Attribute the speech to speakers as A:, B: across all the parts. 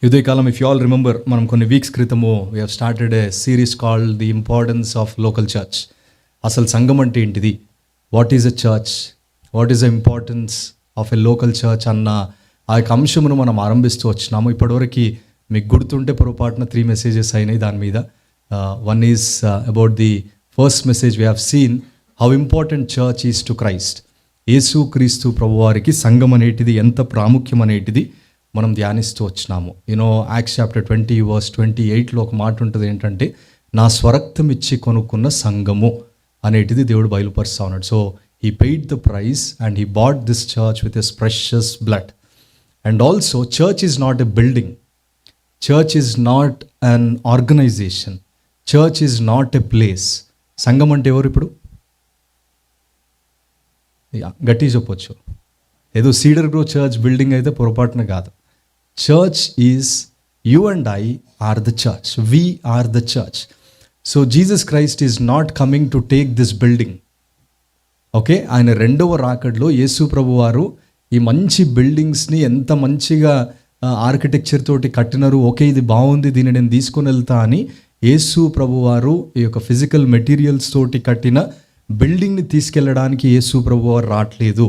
A: ఉదయకాలం, if you all remember, మనం కొన్ని వీక్స్ క్రితము we have started a series called the importance of local church. అసలు సంఘం అంటే ఏంటిది, what is a church, what is the importance of a local church అన్న ఆ యొక్క అంశమును మనం ఆరంభిస్తూ వచ్చినాము. ఇప్పటివరకు మీకు గుర్తుంటే పొరపాటున 3 మెసేజెస్ అయినాయి దాని మీద. One is about the first message we have seen how important church is to Christ. Yesu Kristu ప్రభువారికి సంఘం అనేటిది ఎంత ప్రాముఖ్యం అనేటిది మనం ధ్యానిస్తూ వచ్చినాము. యాక్ట్స్ చాప్టర్ 20 verse 28లో ఒక మాట ఉంటుంది, ఏంటంటే నా స్వరక్తం ఇచ్చి కొనుక్కున్న సంఘము అనేటిది దేవుడు బయలుపరుస్తూ ఉన్నాడు. So he paid the price and he bought this church with his precious blood. And also church is not a building, church is not an organization, church is not a place. సంఘం అంటే ఎవరు? ఇప్పుడు గట్టి చెప్పొచ్చు, ఏదో seeder grow church building అయితే పొరపాటున కాదు. Church is you and I are the church, we are the church. So Jesus Christ is not coming to take this building. Okay, ఆయన రెండవ రాకడలో యేసు ప్రభు వారు ఈ మంచి బిల్డింగ్స్ని ఎంత మంచిగా ఆర్కిటెక్చర్ తోటి కట్టినారు. ఓకే, ఇది బాగుంది, దీన్ని నేను తీసుకొని వెళ్తా అని యేసు ప్రభు వారు ఈ యొక్క ఫిజికల్ మెటీరియల్స్ తోటి కట్టిన బిల్డింగ్ని తీసుకెళ్ళడానికి యేసు ప్రభు వారు రావట్లేదు.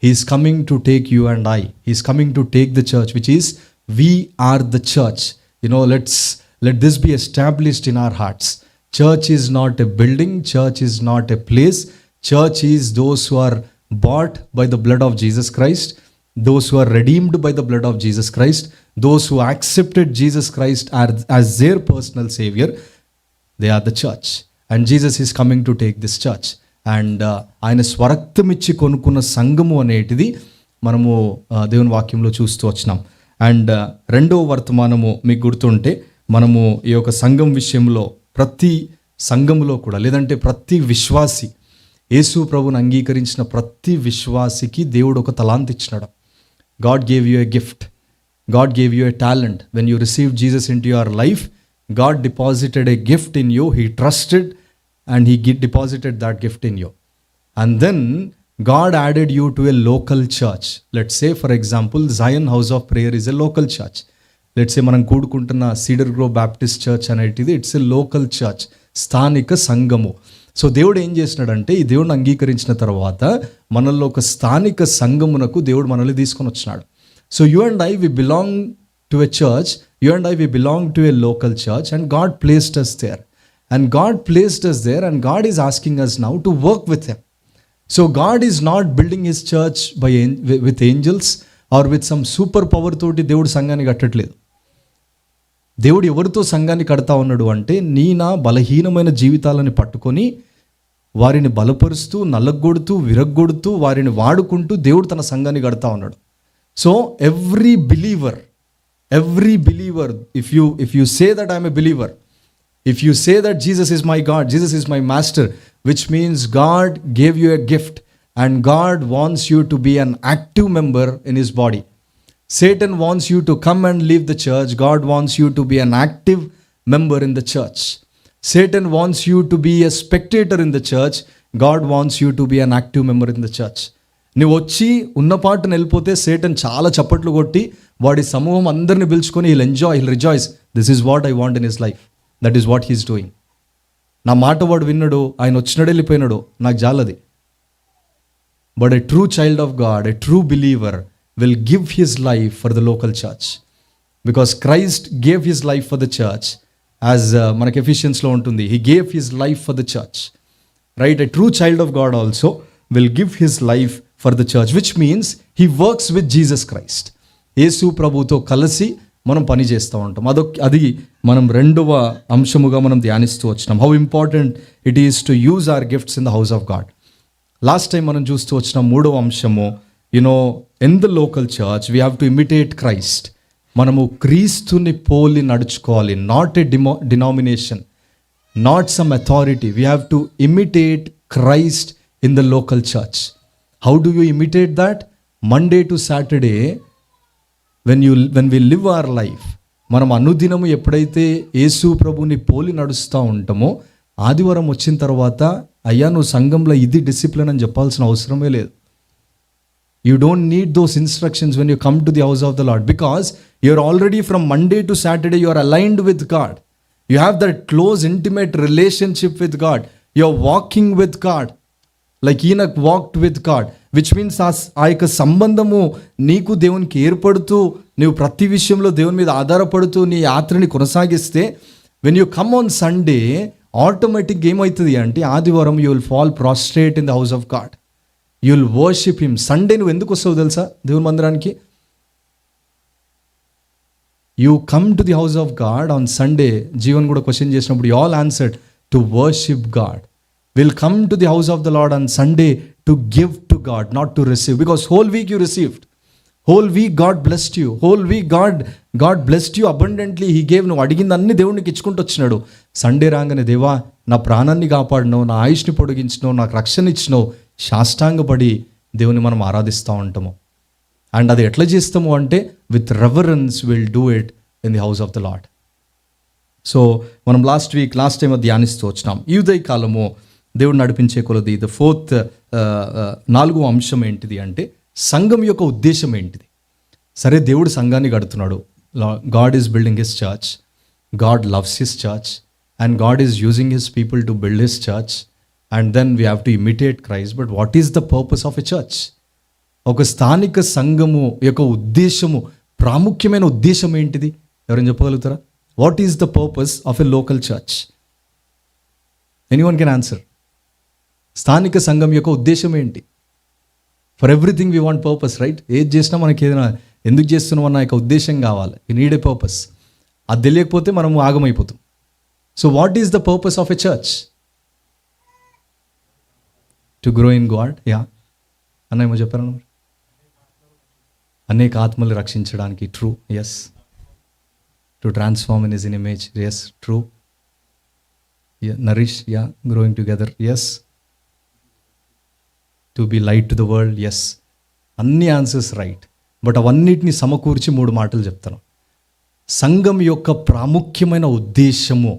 A: He is coming to take you and I. He is coming to take the church, which is we are the church. Let this be established in our hearts. Church is not a building. Church is not a place. Church is those who are bought by the blood of Jesus Christ, those who are redeemed by the blood of Jesus Christ, those who accepted Jesus Christ as their personal savior. They are the church. And Jesus is coming to take this church. And ఆయన స్వరక్తం ఇచ్చి కొనుక్కున్న సంఘము అనేటిది మనము దేవుని వాక్యంలో చూస్తూ వచ్చినాం. అండ్ రెండవ వర్తమానము మీకు గుర్తుంటే, మనము ఈ యొక్క సంఘం విషయంలో ప్రతి సంఘములో కూడా, లేదంటే ప్రతి విశ్వాసి, యేసు ప్రభుని అంగీకరించిన ప్రతి విశ్వాసికి దేవుడు ఒక తలాంత్ ఇచ్చినాడు. God gave you a gift, God gave you a talent. When you receive Jesus in to your life, God deposited a gift in you. He trusted and he deposited that gift in you. And then God added you to a local church. Let's say, for example, Zion House of Prayer is a local church. Let's say మనం కూడుకుంటున్న seeder grow Baptist church అనేటిది it's a local church, స్థానిక సంఘము. So దేవుడు ఏం చేసినాడంటే, ఈ దేవుడిని అంగీకరించిన తర్వాత మనల్లో ఒక స్థానిక సంఘమునకు దేవుడు మనల్ని తీసుకొని వచ్చినాడు. So you and I we belong to a church, you and I we belong to a local church, and God placed us there. And God placed us there, and God is asking us now to work with Him. So God is not building His church with angels or with some super power తోటి దేవుడు సంఘాన్ని కట్టట్లేదు. దేవుడు ఎవరితో సంఘాన్ని కడతా ఉన్నాడు అంటే, నా బలహీనమైన జీవితాలను పట్టుకొని వారిని బలపరుస్తూ, నల్లగొడుతూ, విరగ్గొడుతూ, వారిని వాడుకుంటూ దేవుడు తన సంఘాన్ని కడతా ఉన్నాడు. So every believer, if you say that I am a believer, if you say that Jesus is my God, Jesus is my master, which means God gave you a gift and God wants you to be an active member in His body. Satan wants you to come and leave the church. God wants you to be an active member in the church. Satan wants you to be a spectator in the church. God wants you to be an active member in the church. నువ్వు వచ్చి ఉన్నపాటున వెళ్ళిపోతే Satan చాలా చప్పట్లు కొట్టి వాడి సమూహం అందరిని పిలుచుకొని he'll rejoice. This is what I want in his life. That is what he's doing. నా మాట వాడు విన్నాడు, ఆయన వచ్చినాడు, వెళ్ళిపోయినాడు, నాకు జాలది. But a true child of God, a true believer will give his life for the local church, because Christ gave his life for the church. As మనకి ఎఫిషియన్స్లో ఉంటుంది, he gave his life for the church, right? A true child of God also will give his life for the church, which means he works with Jesus Christ. Yesu ప్రభుతో కలిసి మనం పని చేస్తూ ఉంటాం. అది మనం రెండవ అంశముగా మనం ధ్యానిస్తూ వచ్చినాం. How important it is to use our gifts in the house of God. Last time మనం చూస్తూ వచ్చిన మూడవ అంశము, in the local church we have to imitate Christ. మనము క్రీస్తుని పోలి నడుచుకోవాలి. Not a denomination, not some authority. We have to imitate Christ in the local church. How do you imitate that? Monday to Saturday when we live our life, మనం అనుదినము ఎప్పుడైతే యేసు ప్రభుని పోలి నడుస్తూ ఉంటామో, ఆదివారం వచ్చిన తర్వాత అయ్యా నువ్వు సంఘంలో ఇది డిసిప్లిన్ అని చెప్పాల్సిన అవసరమే లేదు. You don't need those instructions when you come to the house of the Lord, because you're already from Monday to Saturday, you are aligned with God. You have that close, intimate relationship with God. You're walking with God. Like Enoch walked with God, which means ఆ యొక్క సంబంధము నీకు దేవునికి ఏర్పడుతూ నీవు ప్రతి విషయంలో దేవుని మీద ఆధారపడుతూ నీ యాత్రని కొనసాగిస్తే, when you come on Sunday, ఆటోమేటిక్గా ఏమవుతుంది అంటే ఆదివారం you will fall prostrate in the house of God. You will worship him. Sunday నువ్వు ఎందుకు వస్తావు తెలుసా దేవుని మందిరానికి? You come to the house of God on Sunday. Jeevan కూడా క్వశ్చన్ చేసినప్పుడు you all answered to worship God. Will come to the house of the lord on Sunday to give to God, not to receive. Because whole week you received. Whole week God blessed you. Whole week God blessed you abundantly. He gave. నువ్వు అడిగింది అన్ని దేవునికి ఇచ్చుకుంటూ వచ్చినాడు. Sunday రాగానే దేవా నా ప్రాణాన్ని కాపాడినావు, నా ఆయుష్ని పొడిగించినావు, నాకు రక్షణ ఇచ్చినావు, సాష్టాంగపడి దేవుని మనం ఆరాధిస్తూ ఉంటాము. అండ్ అది ఎట్లా చేస్తాము అంటే with reverence will do it in the house of the lord. So మనం లాస్ట్ టైం ధ్యానిస్తూ వచ్చినాం. ఈ ఉదయ కాలము దేవుడు నడిపించే కొలది ద ఫోర్త్ 4వ అంశం ఏంటిది అంటే సంఘం యొక్క ఉద్దేశం ఏంటిది. సరే, దేవుడు సంఘాన్ని కడుతున్నాడు. God is building his church, God loves his church, and God is using his people to build his church, and then we have to imitate Christ. But what is the purpose of a church? ఒక స్థానిక సంఘము యొక్క ఉద్దేశము, ప్రాముఖ్యమైన ఉద్దేశం ఏంటిది? ఎవరైనా చెప్పగలుగుతారా? What is the purpose of a local church? Anyone can answer. స్థానిక సంఘం యొక్క ఉద్దేశం ఏంటి? For everything we want purpose, right? ఏది చేసినా మనకి ఏదైనా ఎందుకు చేస్తున్నాం అన్న యొక్క ఉద్దేశం కావాలి. You need a purpose. అది తెలియకపోతే మనం ఆగమైపోతాం. So what is the purpose of a church? To grow in God. Yeah అన్న ఏమో చెప్పారు. అనేక ఆత్మలు రక్షించడానికి. True. Yes. To transform in his image. Yes, true. Nourish. Yeah. Growing together. Yes. To be light to the world. Yes. అన్ని answers right. But అవన్నిటిని సమకూర్చి 3 మాటలు చెప్తాను. సంఘం యొక్క ప్రాముఖ్యమైన ఉద్దేశము.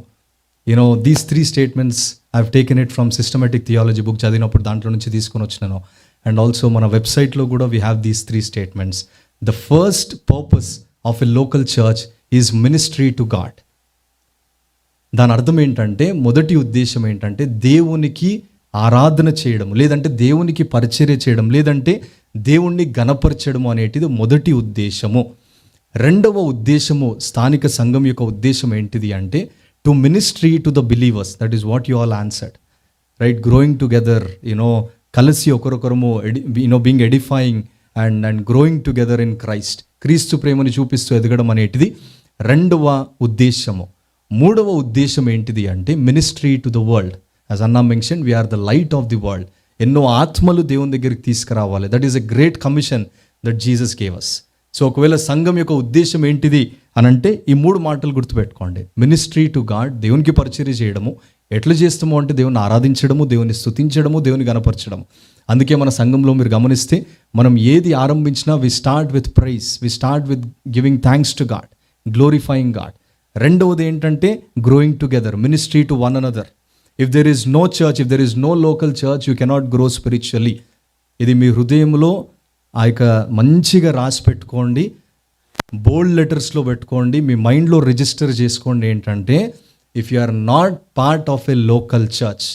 A: You know these 3 statements I have taken it from systematic theology book చదివినప్పుడు దాంట్లో నుంచి తీసుకొని వచ్చినాను. అండ్ ఆల్సో మన వెబ్సైట్లో కూడా we have these 3 statements. The first purpose of a local church is ministry to God. దాని అర్థం ఏంటంటే, మొదటి ఉద్దేశం ఏంటంటే దేవునికి ఆరాధన చేయడం, లేదంటే దేవునికి పరిచర్య చేయడం, లేదంటే దేవుణ్ణి గణపరచడం అనేటిది మొదటి ఉద్దేశము. రెండవ ఉద్దేశము, స్థానిక సంఘం యొక్క ఉద్దేశం ఏంటిది అంటే to ministry to the believers. That is what you all answered, right? Growing together, కలిసి ఒకరొకరము being edifying and growing together in Christ. Kristu ప్రేమని చూపిస్తూ ఎదగడం అనేటిది రెండవ ఉద్దేశము. మూడవ ఉద్దేశం ఏంటిది అంటే ministry to the world. As అన్నా mention, we are the light of the world. ఎన్నో ఆత్మలు దేవుని దగ్గరికి తీసుకురావాలి. That is a great commission that Jesus gave us. So ఒకవేళ సంఘం యొక్క ఉద్దేశం ఏంటిది అని అంటే ఈ 3 మాటలు గుర్తుపెట్టుకోండి. మినిస్ట్రీ టు గాడ్, దేవునికి పరిచర్య చేయడము. ఎట్లా చేస్తాము అంటే దేవుని ఆరాధించడము, దేవుని స్తుతించడము, దేవుని గణపరచడము. అందుకే మన సంఘంలో మీరు గమనిస్తే మనం ఏది ఆరంభించినా we start with praise, we start with giving thanks to God, glorifying God. రెండవది ఏంటంటే growing together, ministry to one another. If there is no church, if there is no local church, you cannot grow spiritually. ఇది మీ హృదయంలో ఆ యొక్క మంచిగా రాసి పెట్టుకోండి, బోల్డ్ లెటర్స్లో పెట్టుకోండి, మీ మైండ్లో రిజిస్టర్ చేసుకోండి. ఏంటంటే if you are not part of a local church,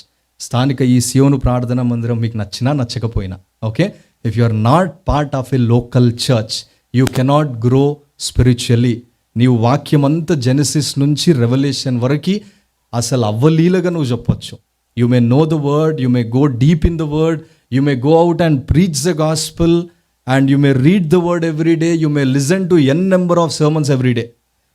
A: స్థానిక ఈ సియోను ప్రార్థనా మందిరం మీకు నచ్చినా నచ్చకపోయినా, okay, if you are not part of a local church you cannot grow spiritually. నీవు వాక్యం అంతా జెనసిస్ నుంచి రెవల్యూషన్ వరకు అసలు అవ్వలీలగా నువ్వు చెప్పొచ్చు. You may know the word, you may go deep in the word, you may go out and preach the gospel, and you may read the word every day, you may listen to n number of sermons every day.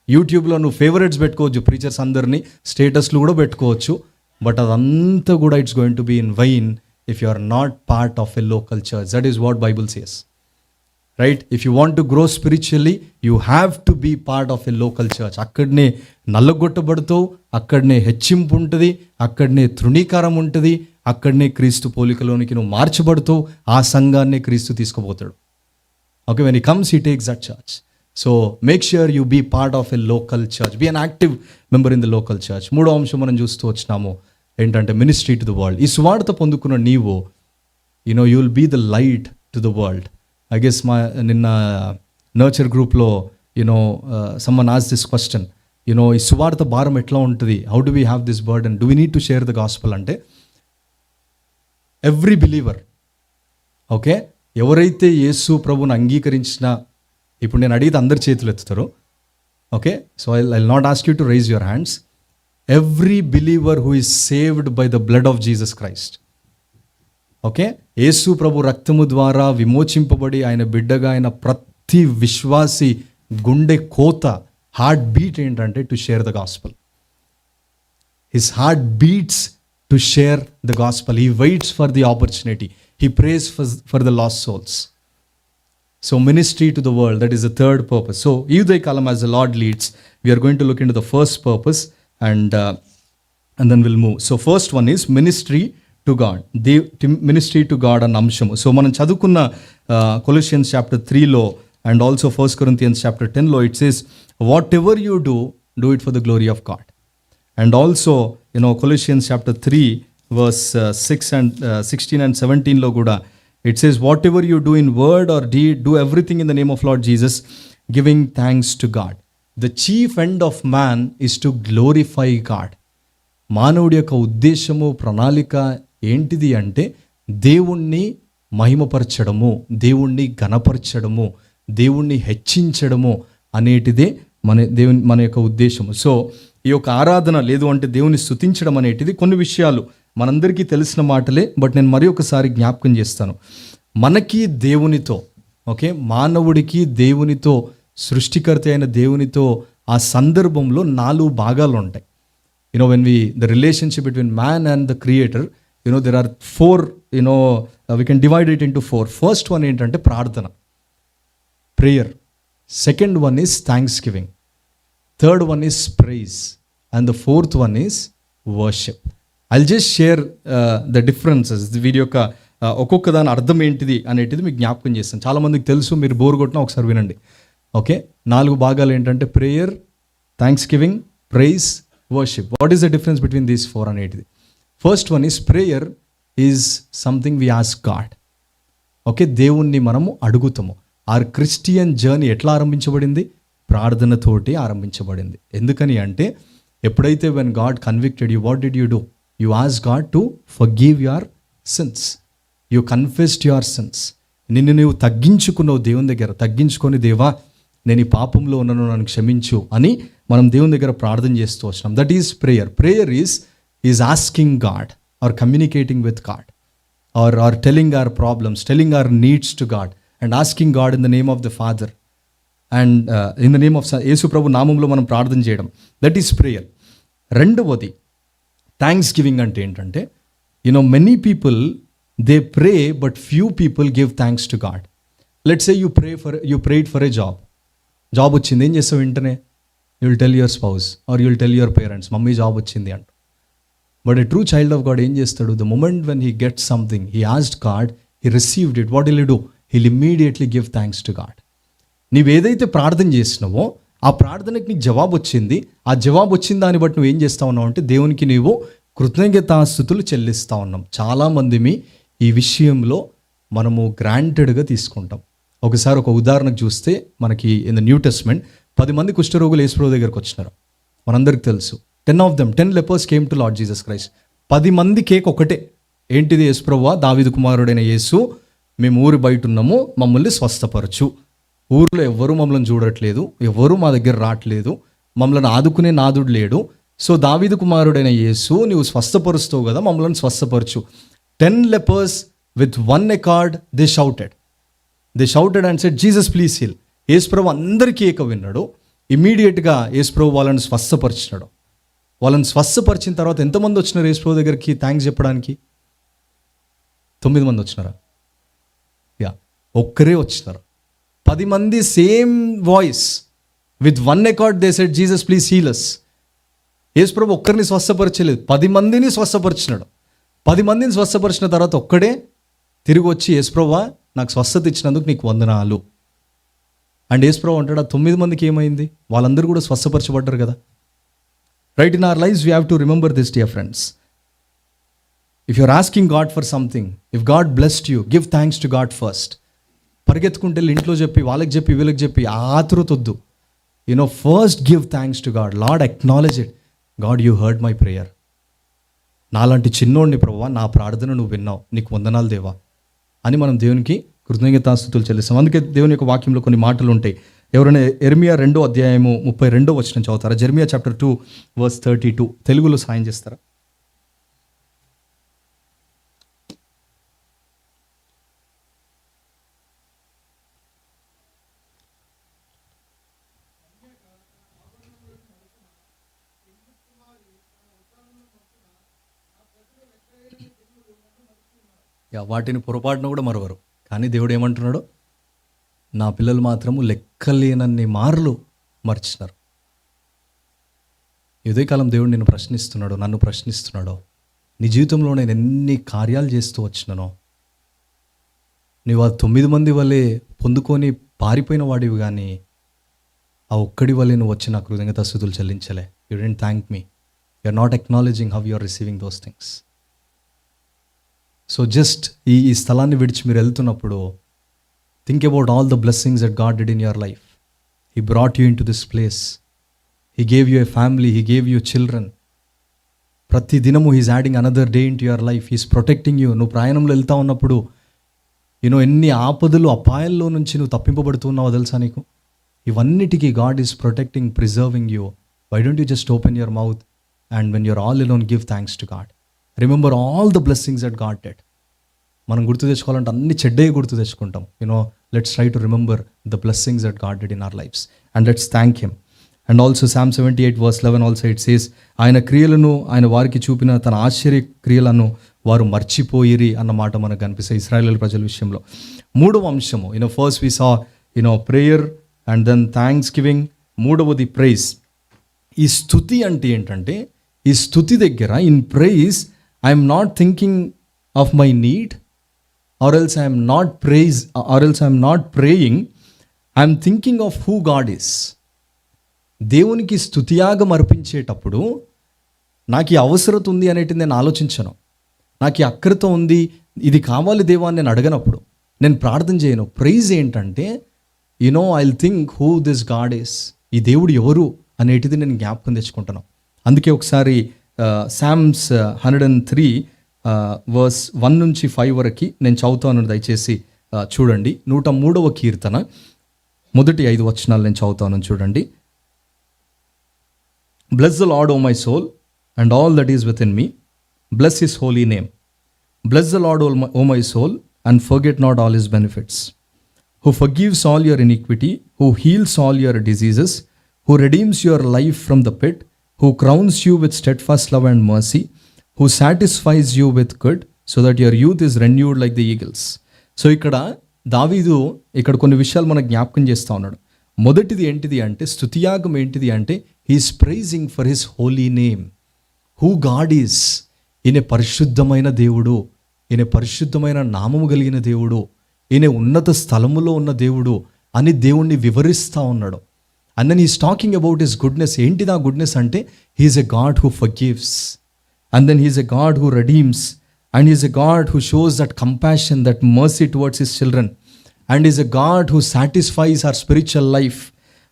A: యూట్యూబ్లో నువ్వు favourites పెట్టుకోవచ్చు, preachers అందరినీ స్టేటస్లు కూడా పెట్టుకోవచ్చు. But అదంతా కూడా it's going to be in vain if you are not part of a local church. That is what Bible says, right? If you want to grow spiritually you have to be part of a local church. అక్కడనే నల్లగొట్టబడుతావు, అక్కడనే హెచ్చింపు ఉంటుంది, అక్కడనే తృణీకారం ఉంటుంది, అక్కడనే క్రీస్తు పోలికలోనికి నువ్వు మార్చబడుతావు. ఆ సంఘాన్నే క్రీస్తు తీసుకుపోతాడు. Okay, when he comes he takes that church. So make sure you be part of a local church, be an active member in the local church. మూడో అంశం మనం చూస్తూ వచ్చినాము ఏంటంటే మినిస్ట్రీ టు ద వరల్డ్. ఈ స్వార్థ పొందుకున్న నీవు you will be the light to the world. I guess నిన్న నర్చర్ గ్రూప్లో సమ్మన్ ఆస్ దిస్ క్వశ్చన్, ఈ సువార్త భారం ఎట్లా ఉంటుంది, how do we have this burden, do we need to share the gospel అంటే, ఎవ్రీ బిలీవర్, ఓకే, ఎవరైతే యేసు ప్రభుని అంగీకరించిన, ఇప్పుడు నేను అడిగితే అందరి చేతులు ఎత్తుతారు, okay, so I not ask you to raise your hands. Every believer who is saved by the blood of Jesus Christ, okay, Yesu ప్రభు రక్తము ద్వారా విమోచింపబడి ఆయన బిడ్డగా ఆయన ప్రతి విశ్వాసి గుండె కోత, హార్ట్ బీట్ ఏంటంటే to share the gospel. His heart beats to share the gospel. He waits for the opportunity. He prays for the lost souls. So ministry to the world, that is the third purpose. So Uday Kalam, as the Lord leads, we are going to look into the first purpose and then we'll move. So first one is ministry to God. Ministry to God and amshamu. So మనం చదువుకున్న Colossians chapter 3 లో and also 1 Corinthians chapter 10 లో it says, whatever you do, do it for the glory of God. And also Colossians chapter 3 verse 16 and 17 లో కూడా it says, whatever you do in word or deed, do everything in the name of Lord Jesus, giving thanks to God. The chief end of man is to glorify God. మానవుడి యొక్క ఉద్దేశము, ప్రణాళిక ఏంటిది అంటే దేవుణ్ణి మహిమపరచడము, దేవుణ్ణి ఘనపరచడము, దేవుణ్ణి హెచ్చించడము అనేటిదే మన యొక్క ఉద్దేశము. సో ఈ యొక్క ఆరాధన లేదు అంటే దేవుని స్తుతించడం అనేటిది కొన్ని విషయాలు మనందరికీ తెలిసిన మాటలే, బట్ నేను మరి ఒకసారి జ్ఞాపకం చేస్తాను. మనకి దేవునితో, ఓకే, మానవుడికి దేవునితో, సృష్టికర్త అయిన దేవునితో ఆ సందర్భంలో 4 భాగాలు ఉంటాయి. When the relationship between man and the creator, there are 4, we can divide it into 4. First one ఏంటంటే ప్రార్థన, prayer. Second one is thanksgiving. Third one is praise. And the fourth one is worship. I'll just share the differences. వీడి యొక్క ఒక్కొక్క దాని అర్థం ఏంటిది అనేటిది మీకు జ్ఞాపకం చేస్తాను. చాలామందికి తెలుసు, మీరు బోర్ కొట్టినా ఒకసారి వినండి. ఓకే, 4 భాగాలు ఏంటంటే prayer, thanksgiving, praise, worship. What is the difference between these 4 అనేటిది? First one is prayer is something we ask God. Okay, దేవుణ్ణి మనము అడుగుతాము. ఆర్ క్రిస్టియన్ జర్నీ ఎట్లా ఆరంభించబడింది? ప్రార్థనతోటి ఆరంభించబడింది. ఎందుకని అంటే ఎప్పుడైతే when God convicted you, what did you do? You ask God to forgive your sins. You confessed your sins. నిన్ను నువ్వు తగ్గించుకున్నావు దేవుని దగ్గర. తగ్గించుకొని, దేవా నేను ఈ పాపంలో ఉన్నాను, నన్ను క్షమించు అని మనం దేవుని దగ్గర ప్రార్థన చేస్తూ వచ్చినాం. That is prayer. Prayer is asking God or communicating with God or telling our problems, telling our needs to God and asking God in the name of the father and in the name of Yesu ప్రభు నామంలో మనం ప్రార్థన చేయడం. That is prayer. రెండవది thanksgiving అంటే ఏంటంటే, many people they pray but few people give thanks to God. Let's say you prayed for a job వచ్చింది. ఏం చేస్తావు వెంటనే? You will tell your spouse or you will tell your parents, mummy job వచ్చింది అంట. But a true child of God ఏం చేస్తాడు? The moment when he gets something, he asked God, he received it, what will he do? He'll immediately give thanks to God. నీవేదైతే ప్రార్థన చేసినావో ఆ ప్రార్థనకి నీకు జవాబు వచ్చింది. ఆ జవాబు వచ్చిన దాన్ని బట్టి నువ్వు ఏం చేస్తా ఉన్నావు అంటే దేవునికి నీవు కృతజ్ఞతాస్తుతులు చెల్లిస్తూ ఉన్నాం. చాలామంది ఈ విషయంలో మనము గ్రాంటెడ్గా తీసుకుంటాం. ఒకసారి ఒక ఉదాహరణకు చూస్తే మనకి ఇన్ ద న్యూ టెస్ట్మెంట్ 10 మంది కుష్ఠరోగులు యేసు ప్రభు దగ్గరకు వచ్చినారు. మనందరికి తెలుసు. 10 lepers came to Lord Jesus Christ. 10 మంది కేక్ ఒకటే. ఏంటిది? యేసు ప్రభువా, దావీదు కుమారుడైన యేసు, మేము ఊరి బయట ఉన్నాము, మమ్మల్ని స్వస్థపరచు. ఊర్లో ఎవ్వరూ మమ్మల్ని చూడట్లేదు, ఎవరు మా దగ్గర రావట్లేదు, మమ్మల్ని ఆదుకునే నాదుడు లేడు. సో దావీదు కుమారుడైన యేసు, నీవు స్వస్థపరుస్తావు కదా, మమ్మల్ని స్వస్థపరచు. 10 lepers with one accord they shouted and said, Jesus please heal. యేసు ప్రభు అందరికీ ఏక విన్నాడు. ఇమ్మీడియట్గా యేసు ప్రభు వాళ్ళని స్వస్థపరిచినాడు. వాళ్ళని స్వస్థపరిచిన తర్వాత ఎంతమంది వచ్చినారు యేసు ప్రభు దగ్గరికి థ్యాంక్స్ చెప్పడానికి? 9 మంది వచ్చినారా? ఒక్కరే వచ్చినారు. 10 మంది same voice with one accord they said Jesus please heal us. యేసు ప్రభు ఒక్కరిని స్వస్థపరచలేదు, 10 మందిని స్వస్థపరిచినాడు. 10 మందిని స్వస్థపరిచిన తర్వాత ఒక్కడే తిరిగి వచ్చి, యేసు ప్రభువా నాకు స్వస్థత ఇచ్చినందుకు నీకు వందనాలు. అండ్ యేసు ప్రభు అంటాడు, 9 మందికి ఏమైంది? వాళ్ళందరూ కూడా స్వస్థపరచబడ్డారు కదా. Right, in our lifes we have to remember this, dear friends. If you're asking God for something, if God blessed you, give thanks to God first. పరిగెత్తుకుంటే వెళ్ళి ఇంట్లో చెప్పి వాళ్ళకి చెప్పి వీళ్ళకి చెప్పి ఆతృతొద్దు. First give thanks to God. Lord acknowledge it. God you heard my prayer. నాలాంటి చిన్నోడిని ప్రభువా, నా ప్రార్థన నువ్వు విన్నావు, నీకు వందనాలు దేవా అని మనం దేవునికి కృతజ్ఞతాస్తుతులు చెల్లిస్తాం. అందుకే దేవుని యొక్క వాక్యంలో కొన్ని మాటలు ఉంటాయి. ఎవరైనా యెర్మియా 2:32 చదువుతారా? జెర్మియా చాప్టర్ 2:32 తెలుగులో సాయం చేస్తారా? వాటిని పొరపాటున కూడా మరవరు. కానీ దేవుడు ఏమంటున్నాడు? నా పిల్లలు మాత్రము లెక్కలేనన్ని మార్లు మర్చినారు. ఉదయకాలం దేవుడు నిన్ను ప్రశ్నిస్తున్నాడు, నన్ను ప్రశ్నిస్తున్నాడు. నీ జీవితంలో నేను ఎన్ని కార్యాలు చేస్తూ వచ్చినానో, నీవు ఆ 9 మంది వల్లే పొందుకొని పారిపోయిన వాడివి, కానీ ఆ ఒక్కడి వల్లే నువ్వు వచ్చి నా కృతజ్ఞతాస్తుతులు చెల్లించలే. You didn't thank me. You are not acknowledging how you are receiving those things. So just ఈ స్థలాన్ని విడిచి మీరు వెళ్తున్నప్పుడు think about all the blessings that God did in your life. He brought you into this place. He gave you a family. He gave you children. ప్రతి దినము he's adding another day into your life. He's protecting you. నువ్వు ప్రయాణంలో వెళ్తా ఉన్నప్పుడు ఎన్ని ఆపదలు, అపాయాల్లో నుంచి నువ్వు తప్పింపబడుతున్నావో తెలుసా నీకు? ఇవన్నిటికీ God is protecting, preserving you. Why don't you just open your mouth and when you're all alone give thanks to God. Remember all the blessings that God did. మనం గుర్తు తెచ్చుకోవాలంటే అన్ని చెడ్డవి గుర్తు తెచ్చుకుంటాం. Let's try to remember the blessings that God did in our lives and let's thank him. And also Psalm 78:11 also it says, ఆయన క్రియలను, ఆయన వారికి చూపిన తన ఆశ్చర్య క్రియలను వారు మర్చిపోయిరి అన్న మాట మనకు కనిపిస్తాయి ఇశ్రాయేలు ప్రజల విషయంలో. మూడవ అంశము, first we saw prayer and then thanksgiving. మూడవది ప్రైజ్. ఈ స్తుతి అంటే ఏంటంటే, ఈ స్తుతి దగ్గర in praise I'm not thinking of my need or else I am not praying, I am thinking of who God is. దేవునికి స్తుతియాగం అర్పించేటప్పుడు నాకు ఈ అవసరత ఉంది అనేటిది నేను ఆలోచించను. నాకు ఈ అక్రత ఉంది, ఇది కావాలి దేవా అని నేను అడగనప్పుడు, నేను ప్రార్థన చేయను. ప్రైజ్ ఏంటంటే I will think who this God is. ఈ దేవుడు ఎవరు అనేటిది నేను జ్ఞాపకం తెచ్చుకుంటాను. అందుకే ఒకసారి Psalms 103 verse 1 నుంచి 5 వరకు నేను చదువుతాను, దయచేసి చూడండి. 103వ కీర్తన మొదటి 5 వచనాలు నేను చదువుతాను, చూడండి. Bless the Lord, O my soul, and all that is within me. Bless his holy name. Bless the Lord, O my soul, and forget not all his benefits. Who forgives all your iniquity, who heals all your diseases, who redeems your life from the pit, who crowns you with steadfast love and mercy, who satisfies you with good, so that your youth is renewed like the eagles. So ఇక్కడ దావీదు కొన్ని విషయాలు మనకు జ్ఞాపకం చేస్తూ ఉన్నాడు. మొదటిది ఏంటిది అంటే, స్తుతియాగం ఏంటిది అంటే, he is praising for his holy name. Who God is. ఈయన పరిశుద్ధమైన దేవుడు, ఈయన పరిశుద్ధమైన నామము కలిగిన దేవుడు, ఈయన ఉన్నత స్థలములో ఉన్న దేవుడు అని దేవుణ్ణి వివరిస్తూ ఉన్నాడు. And then he's talking about his goodness. ఏంటిది ఆ గుడ్నెస్ అంటే, he is a God who forgives, and then he is a God who redeems, and he is a God who shows that compassion, that mercy towards his children, and is a God who satisfies our spiritual life,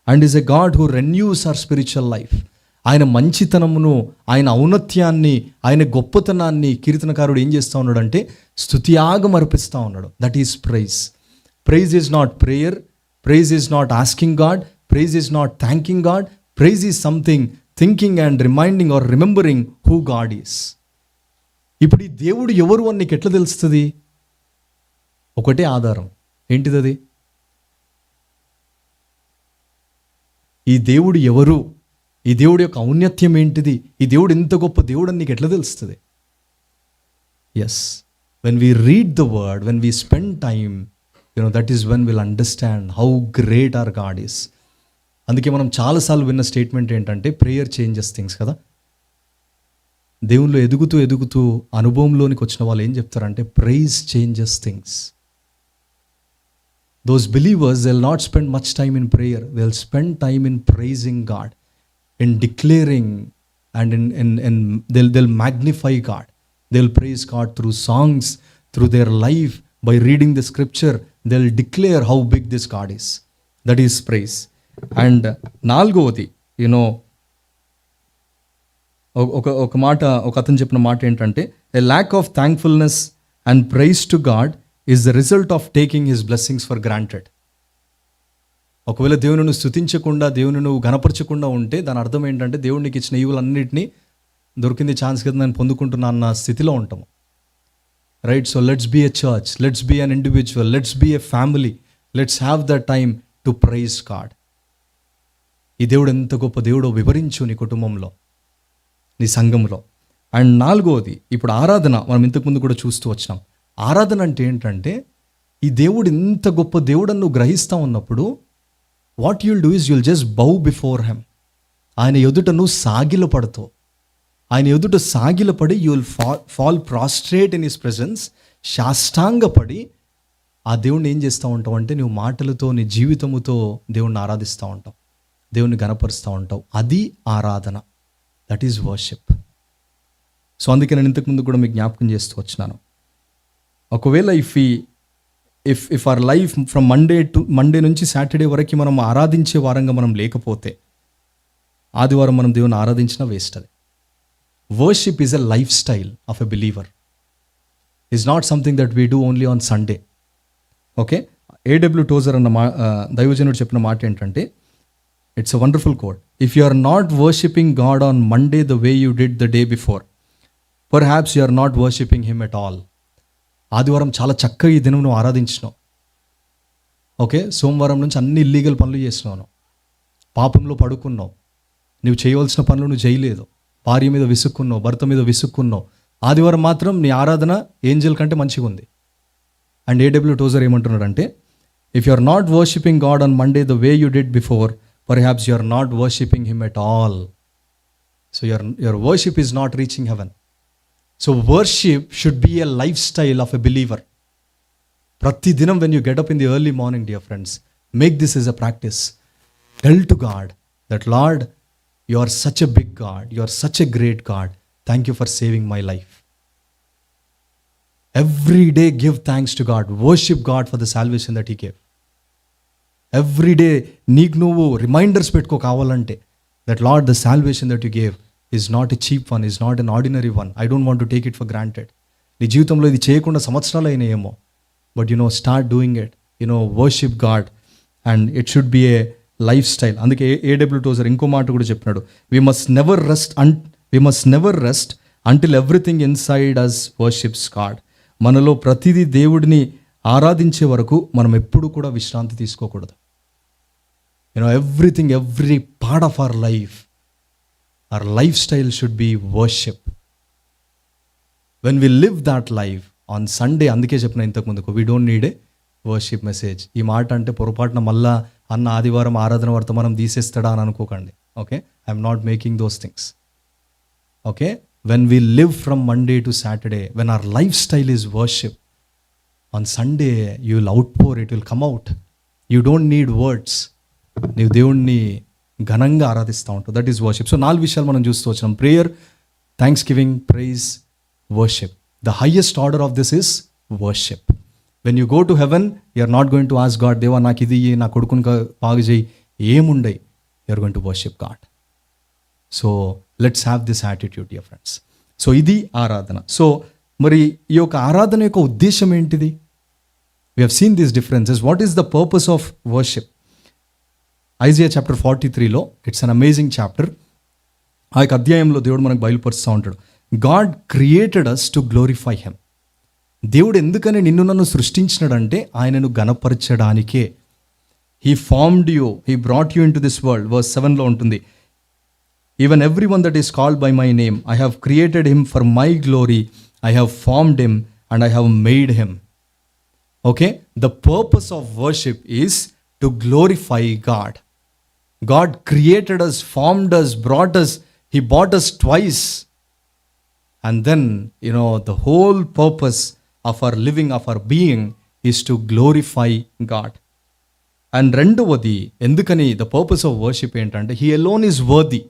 A: and is a God who renews our spiritual life. ఆయన మంచితనమును, ఆయన ఔన్నత్యాన్ని, ఆయన గొప్పతనాన్ని కీర్తనకారుడు ఏం చేస్తూ ఉన్నాడు అంటే, స్తుతియాగం అర్పిస్తూ ఉన్నాడు. That is praise. Praise is not prayer, praise is not asking God, praise is not thanking God. Praise is something thinking and reminding or remembering who God is. ఇప్పుడు ఈ దేవుడు ఎవరు అని నీకు ఎట్లా తెలుస్తుంది? ఒకటే ఆధారం. ఏంటిది అది? ఈ దేవుడు ఎవరు, ఈ దేవుడు యొక్క ఔన్నత్యం ఏంటిది, ఈ దేవుడు ఎంత గొప్ప దేవుడు అని నీకు ఎట్లా తెలుస్తుంది? Yes, when we read the word, when we spend time, that is when will understand how great our God is. అందుకే మనం చాలాసార్లు విన్న స్టేట్మెంట్ ఏంటంటే, ప్రేయర్ చేంజెస్ థింగ్స్ కదా. దేవుళ్ళు ఎదుగుతూ ఎదుగుతూ అనుభవంలోనికి వచ్చిన వాళ్ళు ఏం చెప్తారంటే, praise changes things. Those believers they will not spend much time in prayer, they will spend time in praising God, in declaring and they'll magnify God. They'll praise God through songs, through their life, By reading the scripture, they'll declare how big this God is. That is praise. And నాలుగవది, ఒక మాట, ఒక అతను చెప్పిన మాట ఏంటంటే, a lack of thankfulness and praise to God is the result of taking his blessings for granted. ఒకవేళ దేవుని నువ్వు స్తుతించకుండా, దేవుని నువ్వు గణపరచకుండా ఉంటే దాని అర్థం ఏంటంటే, దేవునికి ఇచ్చిన ఈవులన్నింటినీ దొరికింది ఛాన్స్ కదా నేను పొందుకుంటున్నా అన్న స్థితిలో ఉంటాము. Right? So let's be a church, let's be an individual, let's be a family, let's have the time to praise God. ఈ దేవుడు ఎంత గొప్ప దేవుడో వివరించు నీ కుటుంబంలో, నీ సంఘంలో. అండ్ నాలుగవది, ఇప్పుడు ఆరాధన మనం ఇంతకుముందు కూడా చూస్తూ వచ్చినాం. ఆరాధన అంటే ఏంటంటే, ఈ దేవుడు ఇంత గొప్ప దేవుడని నువ్వు గ్రహిస్తూ ఉన్నప్పుడు what you'll do is you'll just bow before him. ఆయన ఎదుట నువ్వు సాగిలపడుతూ, ఆయన ఎదుట సాగిలపడి you will fall prostrate in his presence. శాష్టాంగపడి ఆ దేవుణ్ణి ఏం చేస్తూ ఉంటావు అంటే, నువ్వు మాటలతో, నీ జీవితముతో దేవుణ్ణి ఆరాధిస్తూ ఉంటావు, దేవుణ్ణి గణపరుస్తూ ఉంటావు. అది ఆరాధన. That is worship. సో అందుకే నేను ఇంతకుముందు కూడా మీకు జ్ఞాపకం చేస్తూ వచ్చినాను. ఒకవేళ if our life from Monday నుంచి సాటర్డే వరకు మనం ఆరాధించే వారంగా మనం లేకపోతే, ఆదివారం మనం దేవుని ఆరాధించినా వేస్ట్. అది worship is a lifestyle of a believer. Is not something that we do only on Sunday. Okay, A.W. Tozer అన్న దైవజనుడు చెప్పిన మాట ఏంటంటే, it's a wonderful quote. If you are not worshipping God on Monday the way you did the day before, perhaps you are not worshipping him at all. ఆదివారం చాలా చక్కగా ఈ దినం నువ్వు ఆరాధించినావు. ఓకే, సోమవారం నుంచి అన్ని ఇల్లీగల్ పనులు చేసినావు, పాపంలో పడుకున్నావు, నువ్వు చేయవలసిన పనులు నువ్వు చేయలేదు, భార్య మీద విసుక్కున్నావు, భర్త మీద విసుక్కున్నావు. ఆదివారం మాత్రం నీ ఆరాధన ఏంజల్ కంటే మంచిగా ఉంది. And A.W. టోజర్ ఏమంటున్నాడంటే, if you are not worshipping God on Monday the way you did before, perhaps you are not worshipping him at all. So your worship is not reaching heaven. So worship should be a lifestyle of a believer. ప్రతి దినం when you get up in the early morning, dear friends, make this is a practice. Tell to God that Lord, you are such a big God, you are such a great God, thank you for saving my life. Every day give thanks to God, worship God for the salvation that he gave. Every day నీకు నువ్వు reminders పెట్టుకో కావాలంటే, that Lord, the salvation that you gave is not a cheap one, is not an ordinary one. I don't want to take it for granted. నీ జీవితంలో ఇది చేయకుండా సంవత్సరాలు అయినాయేమో, but start doing it. Worship God, and it should be a lifestyle. అందుకే A.W. Tozer ఇంకో మాట కూడా చెప్పినాడు, we must never rest until everything inside us worships God. మనలో ప్రతిదీ దేవుడిని ఆరాధించే వరకు మనం ఎప్పుడు కూడా విశ్రాంతి తీసుకోకూడదు. Everything, every part of our life, our lifestyle should be worship. When we live that life on Sunday, అందుకే చెప్పిన ఇంతకుముందుకు, we don't need a worship message. ఈ మాట అంటే పొరపాటున మళ్ళా అన్న ఆదివారం ఆరాధన వర్తమానం తీసేస్తాడా అని అనుకోకండి. Okay, I'm not making those things. Okay, when we live from Monday to Saturday, when our lifestyle is worship, on Sunday you will outpour, it will come out. You don't need words. నీవు దేవుణ్ణి ఘనంగా ఆరాధిస్తూ ఉంటావు. That is worship. So 4 విషయాలు మనం చూస్తూ వచ్చినాం: prayer, thanksgiving, praise, worship. The highest order of this is worship. When you go to heaven, you are not going to ask God, దేవా నాకు ఇది నా కొడుకుని బాగు చేయి, ఏముండయి. You are going to worship God. So let's have this attitude, dear friends. So ఇది ఆరాధన. సో మరి ఈ యొక్క ఆరాధన యొక్క ఉద్దేశం ఏంటిది? We have seen these differences. What is the purpose of worship? Isaiah chapter 43లో, ఇట్స్ అన్ అమేజింగ్ చాప్టర్. ఆ యొక్క అధ్యాయంలో దేవుడు మనకు బయలుపరుస్తూ ఉంటాడు, God created us to glorify him. దేవుడు ఎందుకని నిన్ను నన్ను సృష్టించినాడంటే ఆయనను గణపరచడానికే. He formed you, he brought you into this world. Verse 7లో ఉంటుంది, even every one that is called by my name, I have created him for my glory, I have formed him and I have made him. Okay, the purpose of worship is to glorify God. God created us, formed us, brought us, He bought us twice. And then, the whole purpose of our living, of our being is to glorify God. And రెండవది, ఎందుకని the purpose of worship ఏంటంటే, He alone is worthy.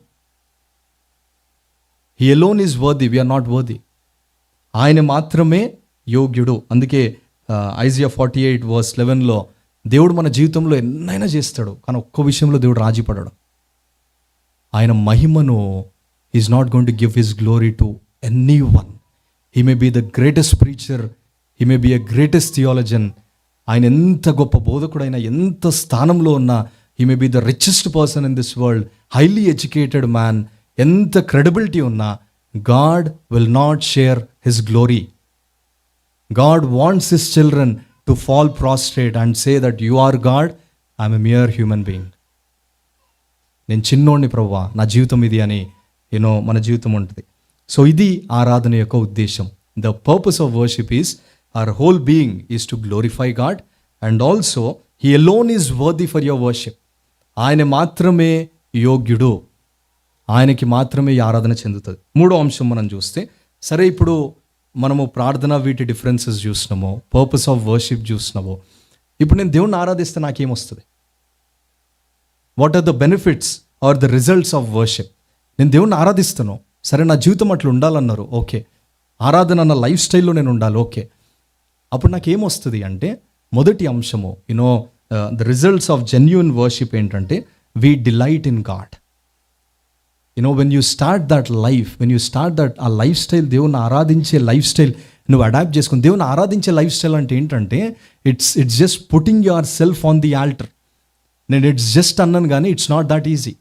A: He alone is worthy, we are not worthy. ఆయన మాత్రమే యోగ్యుడు. అందుకే Isaiah 48:11లో దేవుడు మన జీవితంలో ఎన్నైనా చేస్తాడు, కానీ ఒక్క విషయంలో దేవుడు రాజీ పడడు. ఆయన మహిమను is not going to give his glory to any one. He may be the greatest preacher, he may be a greatest theologian. ఆయన ఎంత గొప్ప బోధకుడైనా, ఎంత స్థానంలో ఉన్నా, he may be the richest person in this world, highly educated man, ఎంత credibility ఉన్నా, God will not share his glory. God wants his children to fall prostrate and say that you are God, I am a mere human being. నేను చిన్నోడిని ప్రభువా, నా జీవితం ఇది అని మన జీవితం ఉంటుంది. సో ఇది ఆరాధన యొక్క ఉద్దేశం. The purpose of worship is our whole being is to glorify God and also he alone is worthy for your worship. ఆయన మాత్రమే యోగ్యుడు, ఆయనకి మాత్రమే ఈ ఆరాధన చెందుతుంది. మూడో అంశం మనం చూస్తే, సరే ఇప్పుడు మనము ప్రార్థన వీటి డిఫరెన్సెస్ చూసినాము, పర్పస్ ఆఫ్ వర్షిప్ చూసినాము. ఇప్పుడు నేను దేవుణ్ణి ఆరాధిస్తే నాకేమొస్తుంది? What are the benefits or the results of worship? నేను దేవుణ్ణి ఆరాధిస్తాను, సరే నా జీవితం అట్లా ఉండాలన్నారు, ఓకే. ఆరాధన అన్న లైఫ్ స్టైల్లో నేను ఉండాలి, ఓకే. అప్పుడు నాకేమొస్తుంది అంటే, మొదటి అంశము the results of genuine worship ఏంటంటే, we delight in God. when you start that life, when you start that ఆ లైఫ్ స్టైల్, దేవుని ఆరాధించే లైఫ్ స్టైల్ నువ్వు అడాప్ట్ చేసుకుని, దేవుని ఆరాధించే లైఫ్ స్టైల్ అంటే ఏంటంటే, it's just putting yourself on the altar. నేను ఇట్స్ జస్ట్ అన్నాను కానీ it's not that easy,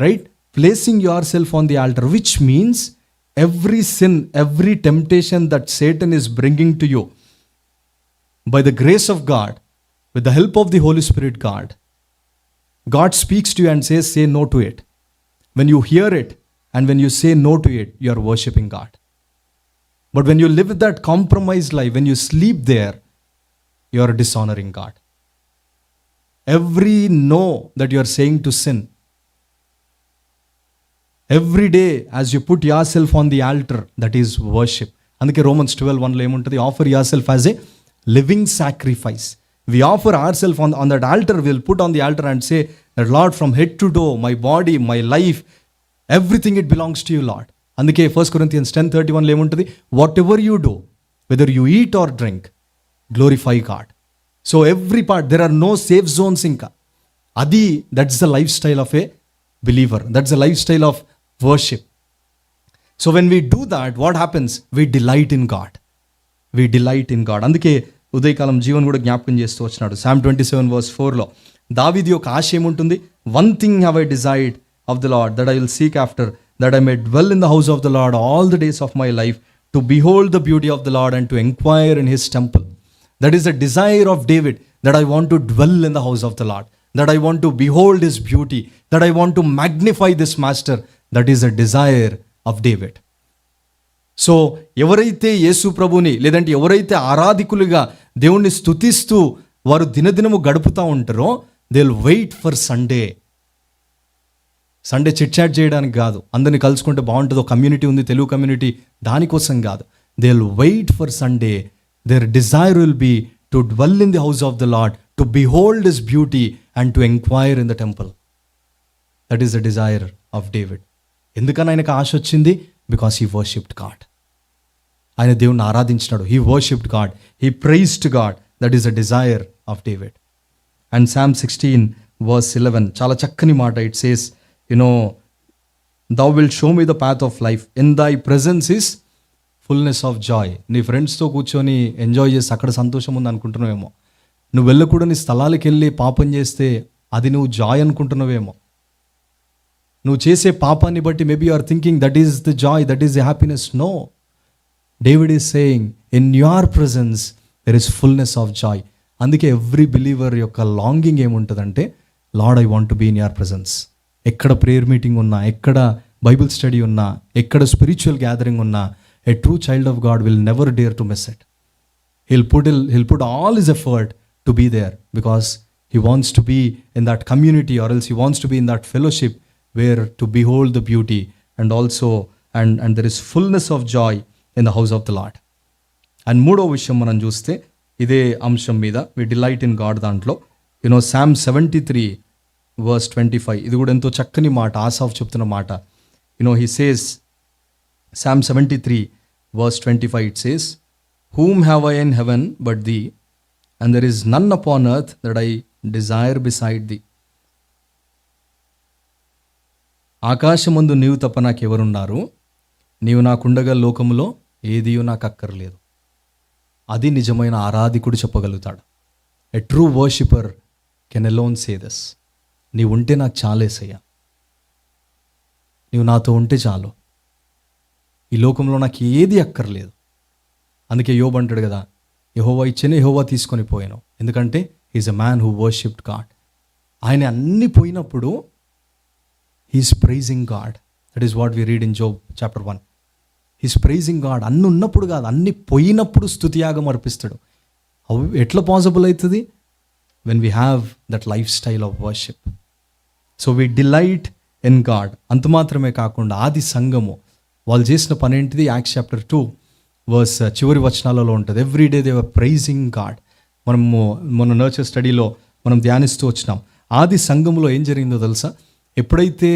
A: right? Placing yourself on the altar, which means every sin, every temptation that Satan is bringing to you, by the grace of God, with the help of the Holy Spirit, God speaks to you and says, say no to it. When you hear it and when you say no to it, you are worshipping God. But when you live that compromised life, when you sleep there, you are dishonoring God. Every no that you are saying to sin, every day as you put yourself on the altar, that is worship. అందుకే Romans 12:1 ఏముంటుంది? Offer yourself as a living sacrifice. We offer ourselves on that altar. We'll put on the altar and say that, Lord, from head to toe, my body, my life, everything, it belongs to you, Lord. అందుకే 1 Corinthians 10:31 ఏముంటుంది? Whatever you do, whether you eat or drink, glorify God. So every part, there are no safe zones ఇంకా. అది, that's the lifestyle of a believer. That's the lifestyle of worship. So when we do that, what happens? We delight in God. We delight in God. అందుకే ఉదయకాలం జీవన్ కూడా జ్ఞాపకం చేస్తూ వచ్చినాడు. Psalm 27:4లో దావీదు యొక్క ఆశ ఏముంటుంది? One thing have I desired of the Lord, that I will seek after, that I may dwell in the house of the Lord all the days of my life, to behold the beauty of the Lord and to inquire in his temple. That is the desire of David, that I want to dwell in the house of the Lord, that I want to behold his beauty, that I want to magnify this master. That is a desire of David. So ఎవరైతే యేసు ప్రభుని, లేదంటే ఎవరైతే ఆరాధికులుగా దేవుణ్ణి స్తుతిస్తూ వారు దినదినము గడుపుతూ ఉంటారో, they will wait for Sunday. Sunday chit chat చేయడానికి కాదు, అందరిని కలుసుకుంటే బాగుంటుందో కమ్యూనిటీ ఉంది, తెలుగు కమ్యూనిటీ, దానికోసం కాదు. They will wait for Sunday. Their desire will be to dwell in the house of the Lord, to behold his beauty and to enquire in the temple. That is the desire of David. ఎందుకని ఆయనకు ఆశ వచ్చింది? Because he worshipped God. ఆయన దేవుణ్ణి ఆరాధించినాడు. He worshipped God, he praised God. That is the desire of David. And Psalm 16:11 చాలా చక్కని మాట. It says, thou wilt show me the path of life, in thy presence is fullness of joy. నీ ఫ్రెండ్స్తో కూర్చొని enjoy చేసి అక్కడ సంతోషం ఉంది అనుకుంటున్నావేమో. నువ్వు వెళ్ళకూడని స్థలాలకు వెళ్ళి పాపం చేస్తే అది నువ్వు జాయ్ అనుకుంటున్నావేమో. నువ్వు చేసే పాపాన్ని బట్టి maybe you are thinking that is the joy, that is the happiness. No, David is saying, in your presence there is fullness of joy. అందుకే ఎవ్రీ బిలీవర్ యొక్క లాంగింగ్ ఏముంటుందంటే, Lord, I want to be in your presence. ఎక్కడ prayer meeting ఉన్నా, ఎక్కడ Bible study ఉన్నా, ఎక్కడ spiritual gathering ఉన్నా, a true child of God will never dare to miss it. He'll put all his effort to be there, because he wants to be in that community, or else he wants to be in that fellowship where to behold the beauty, and also and there is fullness of joy in the house of the Lord. And మూడో విషయం మనం చూస్తే ఇదే అంశం మీద, we delight in God దాంట్లో, Psalm 73:25, ఇది కూడా ఎంతో చక్కని మాట, ఆసాఫ్ చెప్తున్న మాట. He says, Psalm 73:25, it says, whom have I in heaven but thee, and there is none upon earth that I desire beside thee. ఆకాశమందు నీవు తప్ప నాకెవరున్నారు, నీవు నాకుండగా లోకములో ఏదియో నాకు అక్కర్లేదు. అది నిజమైన ఆరాధికుడు చెప్పగలుగుతాడు. A true worshipper can alone say this. నీవు ఉంటే నాకు చాలేసయ్యా, నీవు నాతో ఉంటే చాలు, ఈ లోకంలో నాకు ఏది అక్కర్లేదు. అందుకే యోబు అంటాడు కదా, యెహోవా ఇచ్చేనే యెహోవా తీసుకొని పోయాను. ఎందుకంటే he is a man who worshipped God. ఆయన అన్ని పోయినప్పుడు he is praising God. That is what we read in Job chapter 1. He is praising God. అన్ని ఉన్నప్పుడు కాదు, అన్ని పోయినప్పుడు స్తుతియాగం అర్పిస్తాడు. ఎట్లా పాసిబుల్ అవుతుంది? When we have that life style of worship. So we delight in God. అంత మాత్రమే కాకుండా ఆది సంఘము వాళ్ళు చేసిన పని ఏంటిది? యాక్ట్స్ చాప్టర్ 2 వర్స్ చివరి వచనాలలో ఉంటుంది. Everyday they were pricing God. మన నర్చర్ స్టడీలో మనం ధ్యానిస్తూ వచ్చినాం. ఆది సంఘములో ఏం జరిగిందో తెలుసా? ఎప్పుడైతే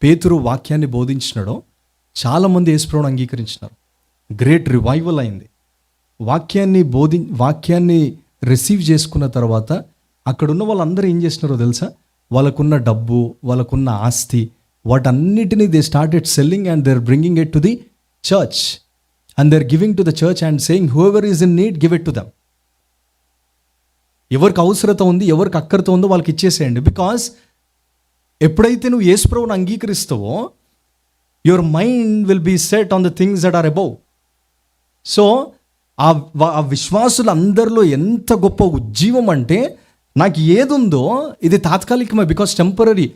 A: పేతురు వాక్యాన్ని బోధించినాడో చాలామంది యేసుప్రభువుని అంగీకరించినారు. గ్రేట్ రివైవల్ అయింది. వాక్యాన్ని రిసీవ్ చేసుకున్న తర్వాత అక్కడున్న వాళ్ళందరూ ఏం చేసినారో తెలుసా? వాళ్ళకున్న డబ్బు, వాళ్ళకున్న ఆస్తి, వాటన్నిటినీ they started selling and they are bringing it to the church and they are giving to the church and saying whoever is in need give it to them. ఎవరికి అవసరత ఉంది, ఎవరికి అక్కరత ఉందో వాళ్ళకి ఇచ్చేసేయండి. బికాస్ ఎప్పుడైతే నువ్వు యేసుప్రభువుని అంగీకరిస్తావో your mind will be set on the things that are above. So ఆ విశ్వాసులు అందరిలో ఎంత గొప్ప ఉజ్జీవం అంటే, నాకు ఏది ఉందో ఇది తాత్కాలికమే, because temporary,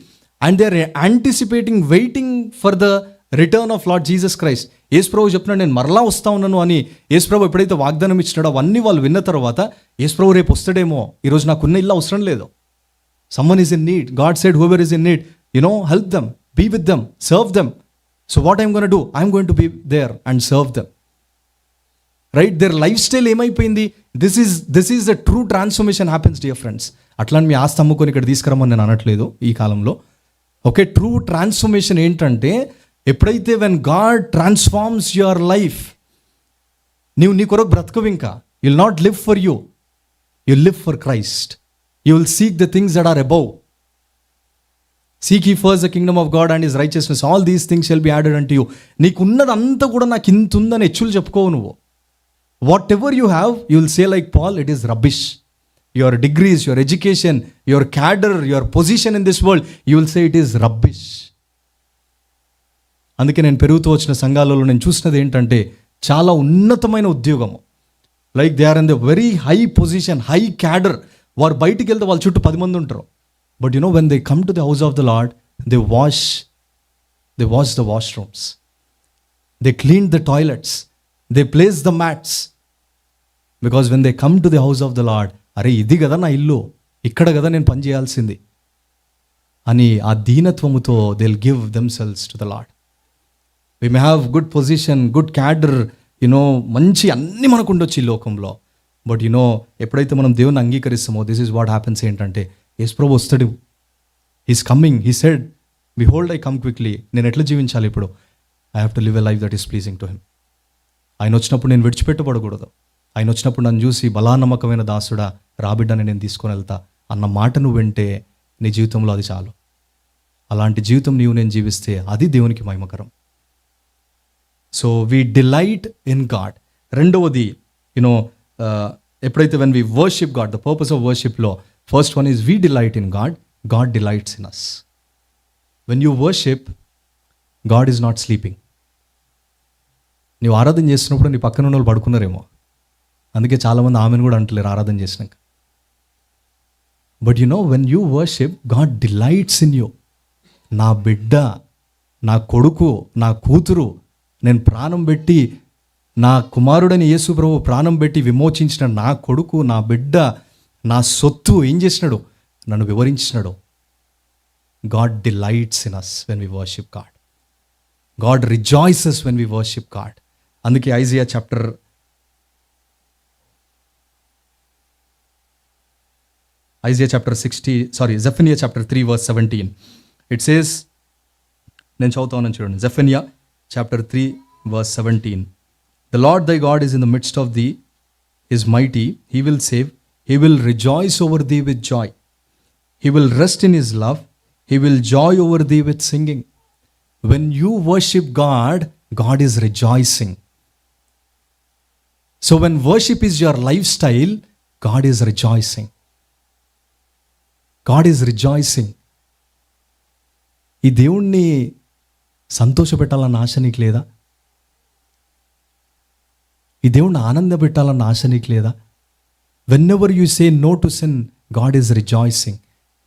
A: and they are anticipating, waiting for the return of Lord Jesus Christ. యేసుప్రభు చెప్తున్నాడు నేను మరలా వస్తా ఉన్నాను అని. యేసుప్రభు ఎప్పుడైతే వాగ్దానం ఇచ్చినాడో అవన్నీ వాళ్ళు విన్న తర్వాత యేసుప్రభు రేపు వస్తాడేమో, ఈరోజు నాకున్న ఇల్లు అవసరం లేదు. Someone is in need. God said, whoever is in need, help them, be with them, serve them. So what I'm going to do? I'm going to be there and serve them. Right? Their lifestyle ఏమైపోయింది? This is the true transformation happens, dear friends. అట్లా మీ ఆస్తి అమ్ముకొని ఇక్కడ తీసుకురమ్మని నేను అనట్లేదు ఈ కాలంలో. ఓకే, ట్రూ ట్రాన్స్ఫర్మేషన్ ఏంటంటే ఎప్పుడైతే when God transforms your life, నీవు నీ కొరకు బ్రతకవు. ఇంకా you'll not live for you, you'll live for Christ. You will seek the things that are above. Seek ye first the kingdom of God and his righteousness. All these things shall be added unto you. నీకున్నదంతా కూడా నాకు ఇంత ఉందని హెచ్చులు చెప్పుకోవు నువ్వు. Whatever you have, you will say like Paul, it is rubbish. Your degrees, your education, your cadre, your position in this world, you will say it is rubbish. అందుకే నేను పెరుగుతూ వచ్చిన సంఘాలలో నేను చూసినది ఏంటంటే చాలా ఉన్నతమైన ఉద్యోగము. Like they are in the very high position, high cadre. వారు బయటికి వెళ్తే వాళ్ళ చుట్టూ 10 మంది ఉంటారు. But when they come to the house of the Lord, they wash the washrooms, they clean the toilets, they place the mats. Because when they come to the house of the Lord, అరే ఇది కదా నా ఇల్లు, ఇక్కడ కదా నేను పని చేయాల్సింది అని ఆ దీనత్వముతో they will give themselves to the Lord. We may have good position, good cadre, మంచి అన్నీ మనకు ఉండొచ్చు ఈ లోకంలో. బట్ ఎప్పుడైతే మనం దేవుని అంగీకరిస్తామో, దిస్ ఈజ్ వాట్ హ్యాపెన్స్. ఏంటంటే యేసుప్రభు వస్తాడు, he's coming, he said behold I come quickly. నేను ఎట్లా జీవించాలి ఇప్పుడు? I have to live a life that is pleasing to him. ఆయన వచ్చినప్పుడు నేను విడిచిపెట్టబడకూడదు. ఆయన వచ్చినప్పుడు నన్ను చూసి బలానమ్మకమైన దాసుడా రాబిడ్డని నేను తీసుకొని వెళ్తా అన్న మాట నువ్వు వింటే నీ జీవితంలో అది చాలు. అలాంటి జీవితం నీవు నేను జీవిస్తే అది దేవునికి మహిమకరం. So we delight in God. రెండవది ఎప్పుడైతే when we worship God, the purpose of వర్షిప్లో first one is we delight in God, God delights in us. When you worship, God is not sleeping. నీవు ఆరాధన చేస్తున్నప్పుడు నీ పక్కన ఉన్న వాళ్ళు పడుకున్నారేమో, అందుకే చాలామంది ఆమెను కూడా అంటలేరు ఆరాధన చేసినాక. But when you worship, God delights in you. నా బిడ్డ, నా కొడుకు, నా కూతురు, నేను ప్రాణం పెట్టి, నా కుమారుడని యేసు ప్రభు ప్రాణం పెట్టి విమోచించిన నా కొడుకు, నా బిడ్డ, నా సొత్తు ఏం చేసినాడు? నన్ను వివరించినాడు. God delights in us when we worship God. God rejoices when we worship God. అందుకే జెఫన్యా చాప్టర్ 3 verse 17. ఇట్ సేస్, నేను చదువుతాను చూడండి. జెఫన్యా chapter 3 verse 17. The Lord thy God is in the midst of thee, is mighty, he will save, he will rejoice over thee with joy, he will rest in his love, he will joy over thee with singing. When you worship God, God is rejoicing. So when worship is your lifestyle, God is rejoicing. God is rejoicing. ఈ దేవుణ్ణి సంతోషపెట్టాలన్న ఆశ నీకు లేదా? ఈ దేవుణ్ణి ఆనందపెట్టాలన్న ఆశ నీకు లేదా? Whenever you say no to sin, God is rejoicing.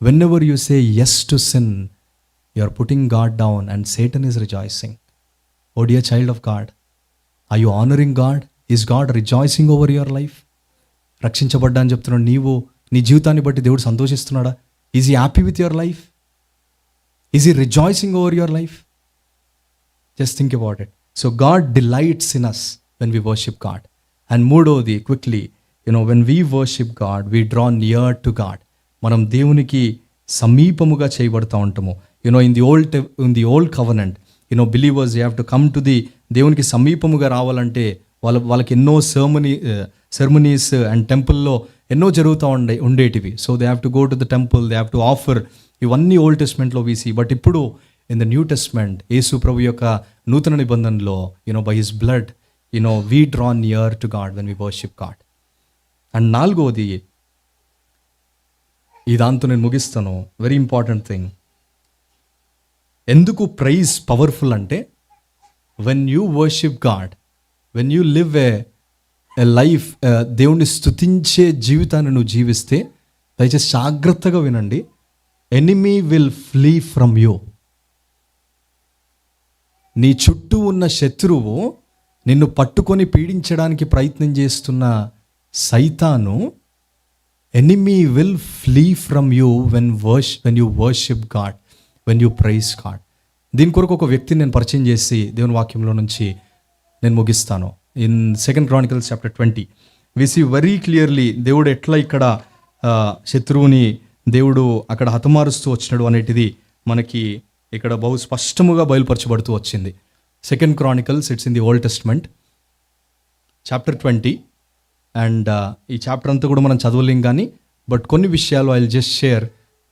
A: Whenever you say yes to sin, you are putting God down and Satan is rejoicing. Oh dear child of God, are you honouring God? Is God rejoicing over your life? రక్షించబడ్డా అని చెప్తున్నాడు, నీవు నీ జీవితాన్ని బట్టి దేవుడు సంతోషిస్తున్నాడా? Is he happy with your life? Is he rejoicing over your life? Just think about it. So God delights in us when we worship God. And మూడోది, quickly, when we worship God, we draw near to God. మనం దేవునికి సమీపముగా చేయబడతా ఉంటాము. In the old covenant, believers, you have to come to the దేవునికి సమీపముగా రావాలంటే వాళ్ళకి ఎన్నో సెర్మనీస్ అండ్ టెంపుల్లో ఎన్నో జరుగుతూ ఉండేటివి. So they have to go to the temple, they have to offer. ఇవన్నీ ఓల్డ్ టెస్ట్మెంట్లో వీసి. బట్ ఇప్పుడు ఇన్ ద న్యూ టెస్ట్మెంట్, యేసు ప్రభు యొక్క నూతన నిబంధనలో, by his blood, we draw near to God when we worship God. And నాలుగోది, ఈ దాంతో నేను ముగిస్తాను, వెరీ ఇంపార్టెంట్ థింగ్. ఎందుకు ప్రైజ్ పవర్ఫుల్ అంటే, when you worship God, when you live A life, దేవుణ్ణి స్తుతించే జీవితాన్ని నువ్వు జీవిస్తే, దయచేసి జాగ్రత్తగా వినండి, enemy will flee from you. నీ చుట్టూ ఉన్న శత్రువు, నిన్ను పట్టుకొని పీడించడానికి ప్రయత్నం చేస్తున్న సైతాను, enemy will flee from you when you worship God, when you praise God. దీని కొరకు ఒక వ్యక్తిని నేను పరిచయం చేసి దేవుని వాక్యంలో నుంచి నేను ముగిస్తాను. In 2 Chronicles chapter 20 we see very clearly దేవుడు ఎట్లా ఇక్కడ శత్రువుని దేవుడు అక్కడ హతమారుస్తూ వచ్చినాడు అనేటిది మనకి ఇక్కడ బహు స్పష్టముగా బయలుపరచబడుతూ వచ్చింది. 2 Chronicles, it's in the Old Testament, chapter 20. And ఈ చాప్టర్ అంతా కూడా మనం చదవలేం కానీ, బట్ కొన్ని విషయాలు I will just share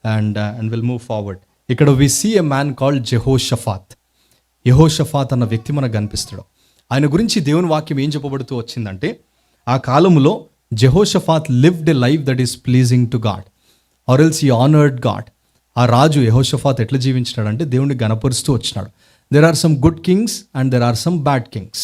A: and will move forward. ఇక్కడ we see a man called Jehoshaphat. యెహోషఫాత్ అన్న వ్యక్తి మనకు కనిపిస్తాడు. ఆయన గురించి దేవుని వాక్యం ఏం చెప్పబడుతూ వచ్చిందంటే, ఆ కాలంలో Jehoshaphat lived a life that is pleasing to God, or else he honoured God. ఆ రాజు యెహోషఫాత్ ఎట్లా జీవించినాడంటే, దేవుని గణపరుస్తూ వచ్చినాడు. There are some good kings and there are some bad kings.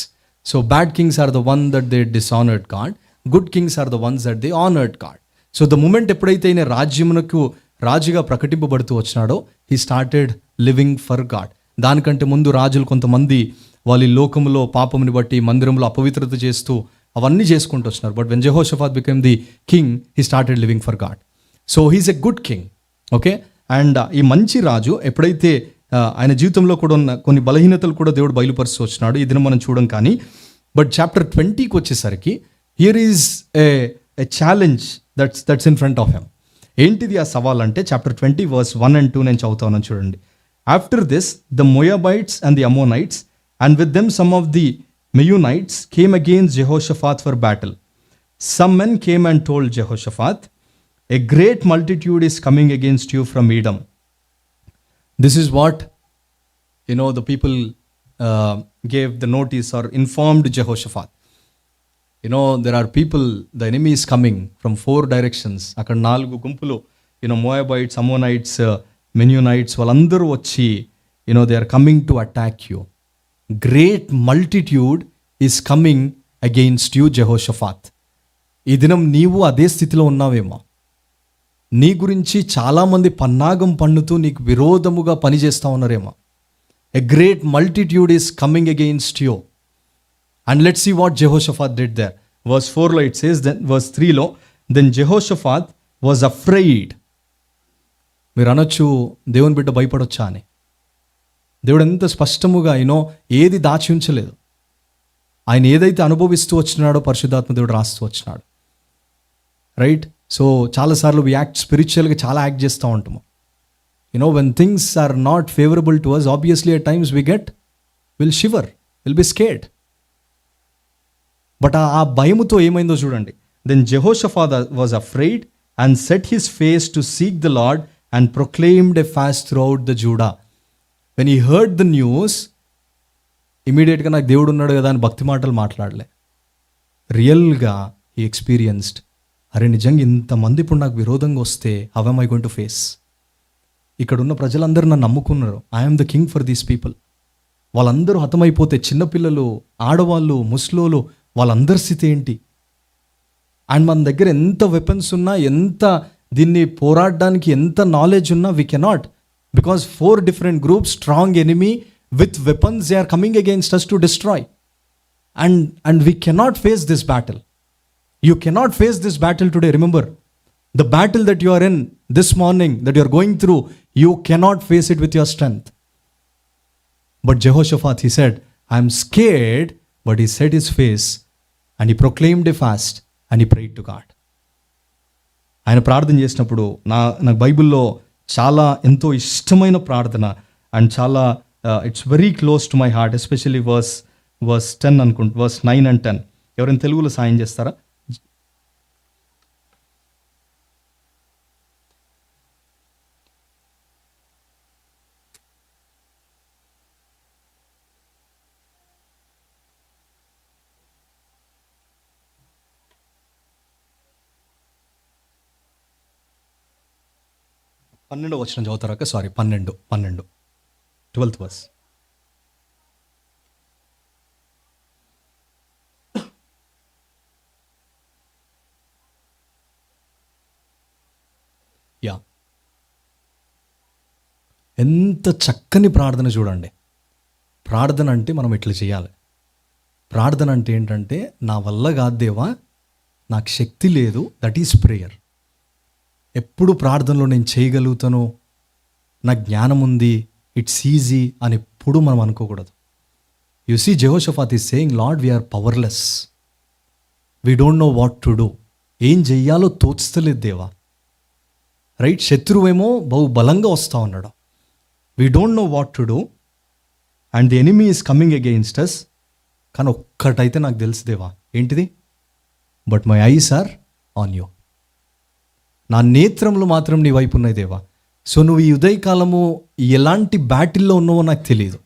A: So bad kings are the one that they dishonored God. Good kings are the ones that they honored God. So the moment ఎప్పుడైతే ఆయన రాజ్యమునకు రాజుగా ప్రకటింపబడుతూ వచ్చినాడో, he started living for God. దానికంటే ముందు రాజులు కొంతమంది వాళ్ళ లోకములో పాపముని బట్టి మందిరంలో అపవిత్రత చేస్తూ అవన్నీ చేసుకుంటూ వచ్చినారు. But when Jehoshaphat became the king, he started living for God. So he's a good king. Okay? And ఈ మంచి రాజు ఎప్పుడైతే ఆయన జీవితంలో కూడా ఉన్న కొన్ని బలహీనతలు కూడా దేవుడు బయలుపరుస్తూ వచ్చినాడు. ఈ దినం మనం చూడం కానీ, బట్ చాప్టర్ 20కి వచ్చేసరికి here is a challenge that's in front of him. ఏంటిది ఆ సవాల్ అంటే, చాప్టర్ 20 verse 1 and 2 నేను చదువుతాను చూడండి. After this the Moabites and the Ammonites and with them some of the Meunites came against Jehoshaphat for battle. Some men came and told Jehoshaphat, a great multitude is coming against you from Edom. This is what, the people gave the notice or informed Jehoshaphat. There are people, the enemy is coming from 4 directions. అక్కడ 4 గుంపులు, Moabites, Ammonites, Mennonites, వాళ్ళందరూ వచ్చి, they are coming to attack you. Great multitude is coming against you, Jehoshaphat. ఈ దినం నీవు అదే స్థితిలో ఉన్నావేమో. నీ గురించి చాలామంది పన్నాగం పన్నుతూ నీకు విరోధముగా పనిచేస్తూ ఉన్నారేమో. A great multitude is coming against you. And let's see what Jehoshaphat did there. verse 4లో ఇట్ సేస్, దెన్ verse 3లో, దెన్ జెహోషఫాత్ వాజ్ అఫ్రైడ్. మీరు అనొచ్చు, దేవుని బిడ్డ భయపడొచ్చా అని. దేవుడు ఎంత స్పష్టముగా ఏది దాచి ఉంచలేదు. ఆయన ఏదైతే అనుభవిస్తూ వచ్చినాడో పరిశుద్ధాత్మ దేవుడు రాస్తూ వచ్చినాడు. రైట్? సో చాలాసార్లు వి యాక్ట్ స్పిరిచువల్గా చాలా యాక్ట్ చేస్తూ ఉంటాము. When things are not favourable to us, obviously at times will shiver, will be scared. But ఆ భయముతో ఏమైందో చూడండి. Then Jehoshaphat was afraid and set his face to seek the Lord and proclaimed a fast throughout the Judah. When he heard the news, ఇమీడియట్గా నాకు దేవుడు ఉన్నాడు కదా అని భక్తి మాటలు మాట్లాడలే. రియల్గా ఈ ఎక్స్పీరియన్స్డ్, అరే నిజంగా ఇంతమంది ఇప్పుడు నాకు విరోధంగా వస్తే how am I going to face? ఇక్కడ ఉన్న ప్రజలందరూ నన్ను నమ్ముకున్నారు. I'm the king for these people. వాళ్ళందరూ హతమైపోతే చిన్నపిల్లలు, ఆడవాళ్ళు, ముస్లోలు, వాళ్ళందరి స్థితి ఏంటి? అండ్ మన దగ్గర ఎంత వెపన్స్ ఉన్నా, ఎంత దీన్ని పోరాడడానికి ఎంత నాలెడ్జ్ ఉన్నా, we cannot, because 4 different groups, strong enemy with weapons, they are coming against us to destroy. And we cannot face this battle. You cannot face this battle today. Remember, the battle that you are in this morning, that you are going through, you cannot face it with your strength. But Jehoshaphat, he said, I am scared, but he set his face and he proclaimed a fast and he prayed to God. ఆయన ప్రార్థన చేసినప్పుడు నాకు బైబిల్లో చాలా ఎంతో ఇష్టమైన ప్రార్థన, and చాలా it's very close to my heart, especially verse 10 అనుకుంటా, వర్స్ 9 and 10. ఎవరైనా తెలుగులో సాయం చేస్తారా? పన్నెండో వచనం చదువుతారాక? Sorry, 12 12th verse. యా, ఎంత చక్కని ప్రార్థన చూడండి. ప్రార్థన అంటే మనం ఇట్లా చేయాలి. ప్రార్థన అంటే ఏంటంటే, నా వల్ల కాదు దేవా, నాకు శక్తి లేదు, దట్ ఈస్ ప్రేయర్. ఎప్పుడు ప్రార్థనలో నేను చేయగలుగుతాను, నాకు జ్ఞానం ఉంది, ఇట్స్ ఈజీ అని ఎప్పుడు మనం అనుకోకూడదు. You see, Jehoshaphat is saying, Lord we are powerless, we don't know what to do. ఏం చెయ్యాలో తోచుతలేదు దేవా. రైట్, శత్రువేమో బహు బలంగా వస్తూ ఉన్నాడు. We don't know what to do and the enemy is coming against us. కానీ ఒక్కటైతే నాకు తెలుసు దేవా, ఏంటిది? But my eyes are on you. నా నేత్రములు మాత్రం నీ వైపు ఉన్నాయి దేవా. సో నువ్వు ఈ ఉదయకాలము ఎలాంటి బ్యాటిల్లో ఉన్నావో నాకు తెలియదు.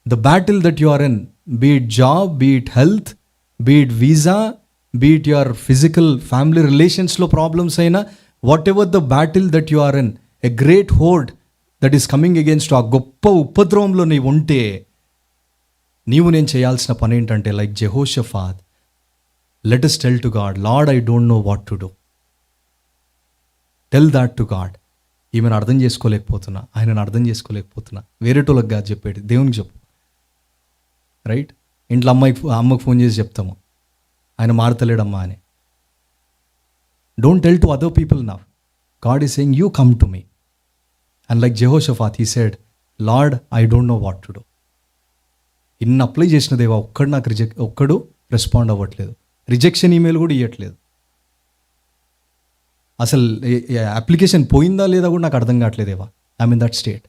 A: The battle that you are in, be it job, be it health, be it visa, be it your physical family రిలేషన్స్లో ప్రాబ్లమ్స్ అయినా, whatever the battle that you are in, a great horde that is coming against, ఆ గొప్ప ఉపద్రవంలో నీవు ఉంటే, నీవు నేను చేయాల్సిన పని ఏంటంటే, like Jehoshaphat, let us tell to God, Lord, I don't know what to do. Tell that to God. ఈమెను అర్థం చేసుకోలేకపోతున్నా, ఆయనను అర్థం చేసుకోలేకపోతున్నా. వేరేటోళ్ళకి కాదు చెప్పేది, దేవునికి చెప్పు. రైట్, ఇంట్లో అమ్మకు ఫోన్ చేసి చెప్తాము, ఆయన మారతలేడమ్మా అని. Don't tell to other people now. God is saying, you come to me. And like Jehoshaphat, he said, Lord, I don't know what to do. ఇన్ని అప్లై చేసిన దేవా, ఒక్కడు రెస్పాండ్ అవ్వట్లేదు. రిజెక్షన్ ఈమెయిల్ కూడా ఇవ్వట్లేదు. అసలు అప్లికేషన్ పోయిందా లేదా కూడా నాకు అర్థం కావట్లేదేవా. I mean that state.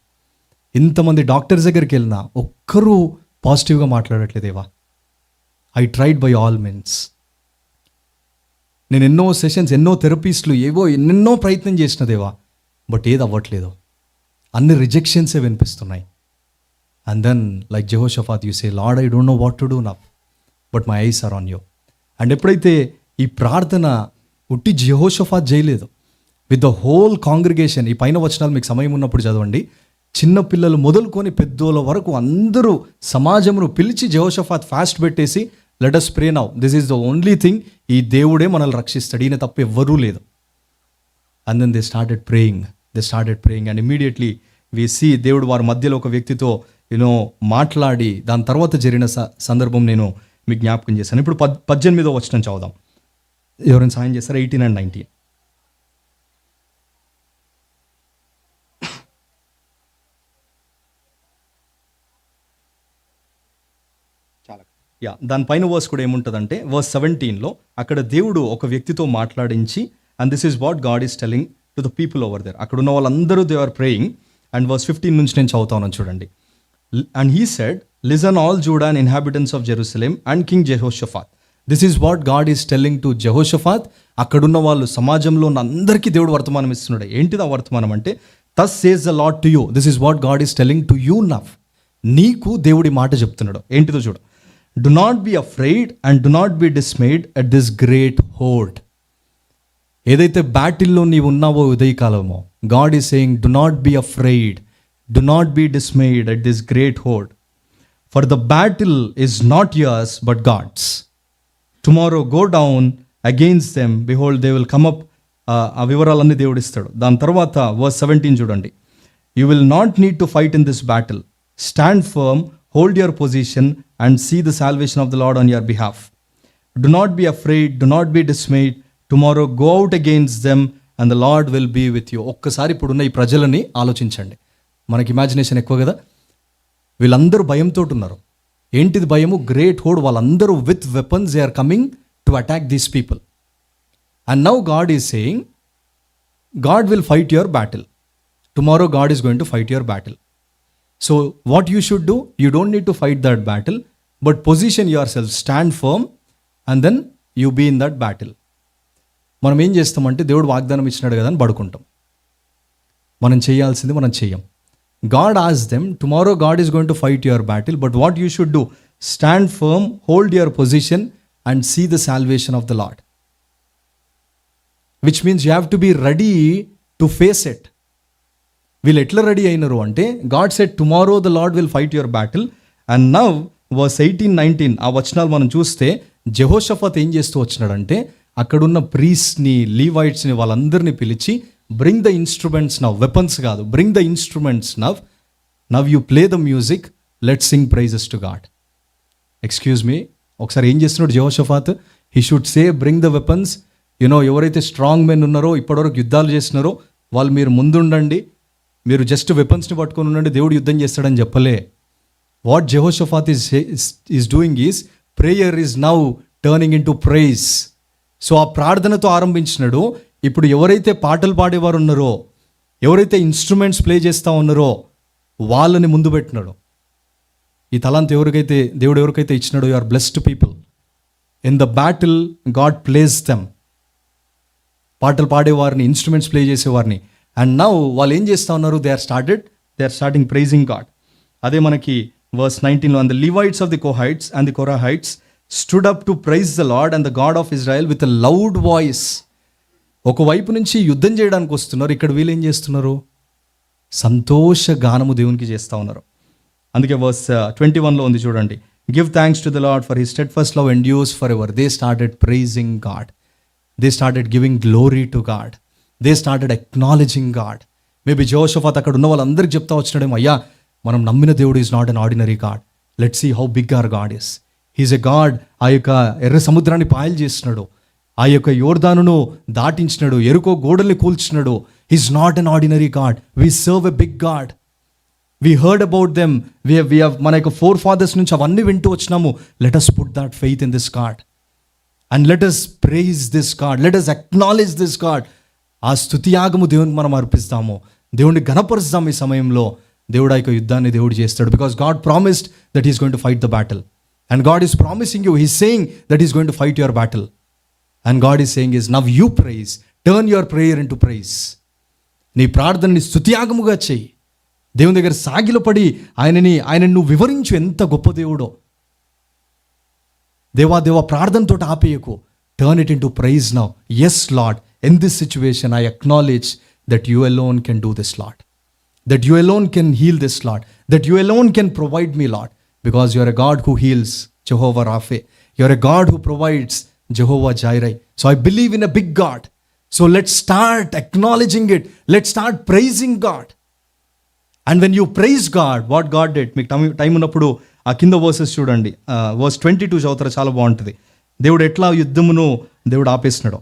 A: ఇంతమంది డాక్టర్స్ దగ్గరికి వెళ్ళినా ఒక్కరూ పాజిటివ్గా మాట్లాడట్లేదేవా. I tried by all means. నేను ఎన్నో సెషన్స్, ఎన్నో థెరపీస్లు, ఎన్నెన్నో ప్రయత్నం చేసినదేవా, బట్ ఏది అవ్వట్లేదు. అన్ని రిజెక్షన్సే వినిపిస్తున్నాయి. And then like Jehoshaphat, you say, Lord, I don't know what to do now, but my eyes are on you. And ఎప్పుడైతే ఈ ప్రార్థన ఉట్టి జెహోషాఫాత్ చేయలేదు, విత్ ద హోల్ కాంగ్రిగేషన్. ఈ పైన వచనాలు మీకు సమయం ఉన్నప్పుడు చదవండి. చిన్న పిల్లలు మొదలుకొని పెద్దోళ్ళ వరకు అందరూ సమాజమును పిలిచి జెహోషాఫాత్ ఫాస్ట్ పెట్టేసి, let us pray now, this is the only thing, ఈ దేవుడే మనల్ని రక్షిస్తాడు, ఈయన తప్ప ఎవ్వరూ లేదు. And then they started praying and immediately we see, దేవుడు వారి మధ్యలో ఒక వ్యక్తితో మాట్లాడి, దాని తర్వాత జరిగిన సందర్భం నేను మీకు జ్ఞాపకం చేశాను. ఇప్పుడు 18వ వచనం చదువుదాం. ఎవరైనా సాయం చేస్తారా? 18 and 19. దానిపైన వర్స్ కూడా ఏముంటుందంటే, వర్స్ 17లో అక్కడ దేవుడు ఒక వ్యక్తితో మాట్లాడించి, and this is what God is telling to the people over there. అక్కడ ఉన్న వాళ్ళందరూ they are praying. And verse 15 నుంచి నేను చదువుతాను చూడండి. And he said, listen all Judah and inhabitants of Jerusalem and King Jehoshaphat. This is what God is telling to Jehoshaphat. అక్కడున్న వాళ్ళు సమాజంలో ఉన్న అందరికీ దేవుడు వర్తమానం ఇస్తున్నాడు. ఏంటిది ఆ వర్తమానం అంటే, thus says the Lord to you. This is what God is telling to you now. నీకు దేవుడి మాట చెప్తున్నాడు. ఏంటిదో చూడు. Do not be afraid and do not be dismayed at this great horde. ఏదైతే బ్యాటిల్లో నీవు ఉన్నావో ఉదయకాలమో, God is saying, do not be afraid, do not be dismayed at this great horde. For the battle is not yours but God's. Tomorrow go down against them, behold they will come up. ఆ వివరాలన్నీ దేవుడు ఇస్తాడు. దాని తర్వాత verse 17 చూడండి. You will not need to fight in this battle. Stand firm, hold your position and see the salvation of the Lord on your behalf. Do not be afraid, do not be dismayed. Tomorrow go out against them and the Lord will be with you. ఒక్కసారి ఇప్పుడున్న ఈ ప్రజలని ఆలోచించండి. మనకి imagination ఎక్కువ కదా. వీళ్ళందరూ భయంతో ఉన్నారు. ఏంటిది భయము? Great horde. వాళ్ళందరూ with weapons they are coming to attack these people. And now God is saying, God will fight your battle. Tomorrow God is going to fight your battle. So what you should do? You don't need to fight that battle, but position yourself, stand firm and then you be in that battle. మనం ఏం చేస్తామంటే, దేవుడు వాగ్దానం ఇచ్చినాడు కదా అని పడుకుంటాం. మనం చేయాల్సింది మనం చెయ్యం. God asked them, tomorrow God is going to fight your battle, but what you should do? Stand firm, hold your position and see the salvation of the Lord. Which means you have to be ready to face it. వీళ్ళు ఎట్లా ready అయినారు అంటే, God said tomorrow the Lord will fight your battle. And now verse 18-19 ఆ వచనాలు మనం చూస్తే, జెహోషాఫాత్ ఏం చేస్తూ వచ్చినాడంటే, అక్కడున్న ప్రీస్ట్ని, లీవైట్స్ని వాళ్ళందరినీ పిలిచి, bring the instruments now, weapons కాదు, bring the instruments now you play the music, let sing praises to God. Excuse me, ఒకసారి ఏం చేస్తున్నాడు Jehoshaphat? He should say bring the weapons. ఎవరైతే స్ట్రాంగ్ మెన్ ఉన్నారో, ఇప్పటివరకు యుద్ధాలు చేస్తున్నారో వాళ్ళు మీరు ముందుండండి, మీరు జస్ట్ వెపన్స్ని పట్టుకొని ఉండండి, దేవుడు యుద్ధం చేస్తాడని చెప్పలే. What Jehoshaphat is doing is, prayer is now turning in to praise. So ఆ ప్రార్థనతో ఆరంభించినాడు. ఇప్పుడు ఎవరైతే పాటలు పాడేవారు ఉన్నారో, ఎవరైతే ఇన్స్ట్రుమెంట్స్ ప్లే చేస్తూ ఉన్నారో వాళ్ళని ముందు పెట్టినాడు. ఈ తలాంత్ దేవుడు ఎవరికైతే ఇచ్చినాడో, you are blessed people. In the battle God places them. పాటలు పాడేవారిని, ఇన్స్ట్రుమెంట్స్ ప్లే చేసేవారిని. అండ్ నౌ వాళ్ళు ఏం చేస్తూ ఉన్నారు? They are starting praising God. అదే మనకి వర్స్ 19లో, and the Levites of the Kohathites and the Korahites stood up to praise the Lord and the God of Israel with a loud voice. ఒకవైపు నుంచి యుద్ధం చేయడానికి వస్తున్నారు, ఇక్కడ వీళ్ళు ఏం చేస్తున్నారు? సంతోష గానము దేవునికి చేస్తూ ఉన్నారు. అందుకే వర్స్ 21లో ఉంది చూడండి. Give thanks to the Lord for his steadfast love endures for ever. They started praising God, they started giving glory to God, they started acknowledging God. Maybe Jehoshaphat అక్కడ ఉన్న వాళ్ళందరికీ చెప్తా వచ్చినాడేమో, అయ్యా మనం నమ్మిన దేవుడు is not an ordinary God, let's see how big our God is. He's a God. ఆ యొక్క ఎర్ర సముద్రాన్ని పాయలు చేస్తున్నాడు, ఆ యొక్క యోర్దానును దాటించినాడు, ఎరుకో గోడల్ని కూల్చినాడు. He's not an ordinary God, we serve a big God. We heard about them, we have మన యొక్క ఫోర్ ఫాదర్స్ నుంచి అవన్నీ వింటూ వచ్చినాము. Let us put that faith in this God and let us praise this God, let us acknowledge this God. ఆ స్తుతియాగము దేవునికి మనం అర్పిస్తాము, దేవుడిని ఘనపరుస్తాము. ఈ సమయంలో దేవుడు ఆ యొక్క యుద్ధాన్ని దేవుడు చేస్తాడు. Because God promised that is going to fight the battle. And God is promising you, he's saying that is going to fight your battle. And God is saying is, now you praise, turn your prayer into praise. నీ ప్రార్థనని స్తుతియాగముగా చెయ్యి. దేవుని దగ్గర సాగిలపడి ఆయనని నువ్వు వివరించు ఎంత గొప్ప దేవుడో. దేవా ప్రార్థనతో ఆపేయకు. Turn it into praise now. Yes Lord, in this situation I acknowledge that you alone can do this Lord, that you alone can heal this Lord, that you alone can provide me Lord. Because you are a God who heals, Jehovah Rapha. You are a God who provides, Jehovah Jireh. So I believe in a big God. So let's start acknowledging it. Let's start praising God. And when you praise God, what God did, మీకు time ఉన్నప్పుడు ఆ కింద versus చూడండి. Verse 22 చదువుతారు, చాలా బాగుంటుంది. దేవుడు ఎట్లా యుద్ధమును దేవుడు ఆపేసినాడు.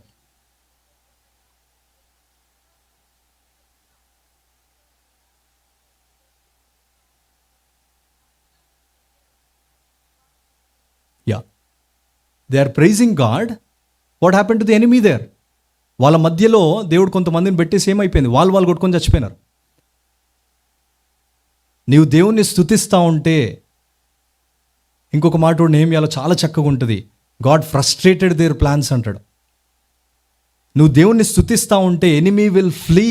A: They are praising God. What happened to the enemy there? వాళ్ళ మధ్యలో దేవుడు కొంతమందిని పెట్టేసి ఏమైపోయింది, వాళ్ళు కొట్టుకొని చచ్చిపోయినారు. నీవు దేవుణ్ణి స్తుతిస్తూ ఉంటే, ఇంకొక మాట కూడా నెహెమ్యాలో చాలా చక్కగా ఉంటుంది, గాడ్ ఫ్రస్ట్రేటెడ్ దేర్ ప్లాన్స్ అంటాడు. నువ్వు దేవుణ్ణి స్తుతిస్తూ ఉంటే enemy will flee,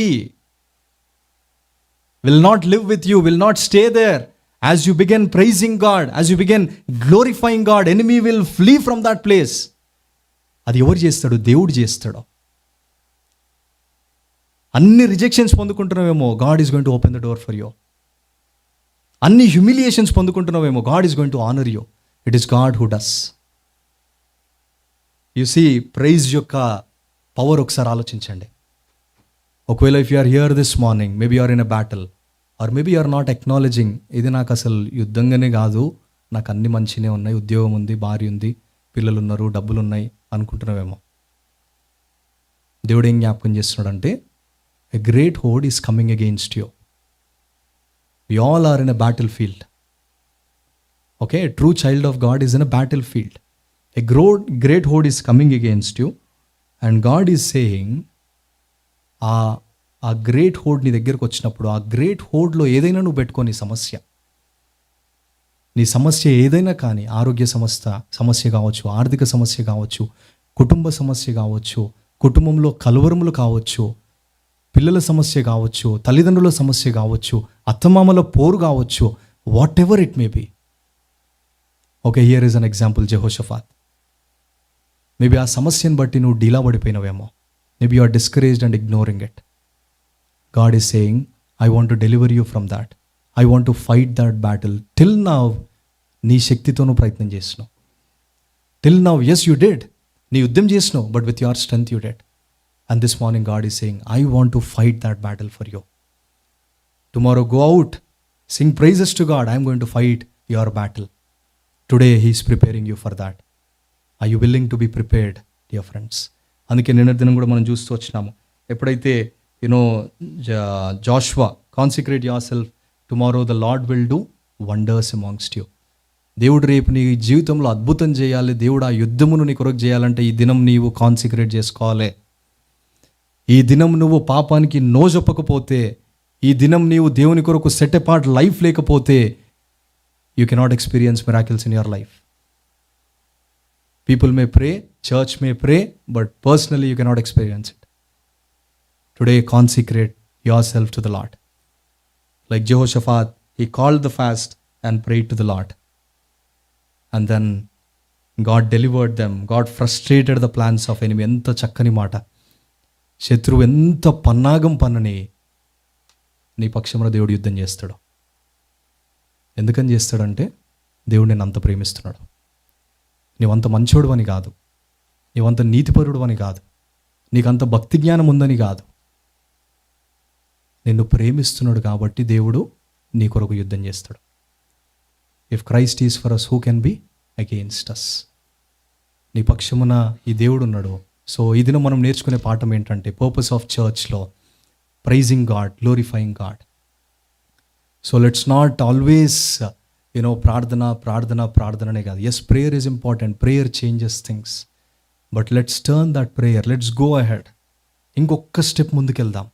A: will not live with you, will not stay there. As you began praising God, as you began glorifying God, enemy will flee from that place. అది ఎవరు చేస్తాడు? దేవుడు చేస్తాడు. అన్ని రిజెక్షన్స్ పొందుకుంటున్నావేమో, God is going to open the door for you. అన్ని humiliations పొందుకుంటున్నావేమో, God is going to honour you. It is God who does. You see, praise యొక్క పవర్ ఒకసారి ఆలోచించండి. ఒకవేళ if you are here this morning, maybe you are in a battle, or maybe you are not acknowledging, ఇది నాకు అసలు యుద్ధంగానే కాదు, నాకు అన్ని మంచినే ఉన్నాయి, ఉద్యోగం ఉంది, భార్య ఉంది, పిల్లలు ఉన్నారు, డబ్బులు ఉన్నాయి అనుకుంటున్నావేమో. దేవుడు ఏం జ్ఞాపకం చేస్తున్నాడంటే, a great horde is coming against you. We all are in a battlefield. Okay, a true child of God is in a battlefield. A great horde is coming against you, and God is saying, ఆ great హోడ్ నీ దగ్గరకు వచ్చినప్పుడు, ఆ great హోడ్లో ఏదైనా నువ్వు పెట్టుకో, నీ సమస్య ఏదైనా కానీ, ఆరోగ్య సమస్య కావచ్చు, ఆర్థిక సమస్య కావచ్చు, కుటుంబ సమస్య కావచ్చు, కుటుంబంలో కలవరములు కావచ్చు, పిల్లల సమస్య కావచ్చు, తల్లిదండ్రుల సమస్య కావచ్చు, అత్తమామల పోరు కావచ్చు, whatever it may be. Okay, here is an example, Jehoshaphat. Maybe ఆ సమస్యను బట్టి నువ్వు డీలా పడిపోయినవేమో, maybe you are discouraged and ignoring it. God is saying, I want to deliver you from that, I want to fight that battle. Till now నీ శక్తితోనూ ప్రయత్నం చేసినావు, till now yes you did, నీ యుద్ధం చేసినావు, but with your strength you did. And this morning God is saying, I want to fight that battle for you. Tomorrow go out, sing praises to God, I am going to fight your battle. Today He is preparing you for that. Are you willing to be prepared, dear friends? అందుకే నిన్న దినం కూడా మనం చూస్తూ వచ్చినాము, ఎప్పుడైతే Joshua, consecrate yourself, tomorrow the Lord will do wonders amongst you. దేవుడు రేపు నీ జీవితంలో అద్భుతం చేయాలి, దేవుడు ఆ యుద్ధమును నీ కొరకు చేయాలంటే ఈ దినం నీవు కాన్సిక్రేట్ చేసుకోవాలి. ఈ దినం నువ్వు పాపానికి నో చెప్పకపోతే, ఈ దినం నీవు దేవుని కొరకు సెట్ అపార్ట్ లైఫ్ లేకపోతే, you cannot experience miracles in your life. People may pray, church may pray, but personally you cannot experience it. Today consecrate yourself to the Lord. Like Jehoshaphat, he called the fast and prayed to the Lord. And then God delivered them, God frustrated the plans of enemy. ఎంత చక్కని మాట. శత్రువు ఎంత పన్నాగం పన్నని నీ పక్షంలో దేవుడు యుద్ధం చేస్తాడు. ఎందుకని చేస్తాడంటే, దేవుడు నేను అంత ప్రేమిస్తున్నాడు. నీవంత మంచోడు అని కాదు, నీవంత నీతిపరుడు అని కాదు, నీకంత భక్తి జ్ఞానం ఉందని కాదు, నిన్ను ప్రేమిస్తున్నాడు కాబట్టి దేవుడు నీ కొరకు యుద్ధం చేస్తాడు. If Christ is for us, who can be against us? నీ పక్షమున ఈ దేవుడు ఉన్నాడు. సో ఈ దినం మనం నేర్చుకునే పాఠం ఏంటంటే, పర్పస్ ఆఫ్ చర్చ్లో praising God, glorifying God. So let's not always ప్రార్థననే కాదు. Yes, prayer is important, prayer changes things, but let's turn that prayer, let's go ahead, ఇంకొక స్టెప్ ముందుకెళ్దాం.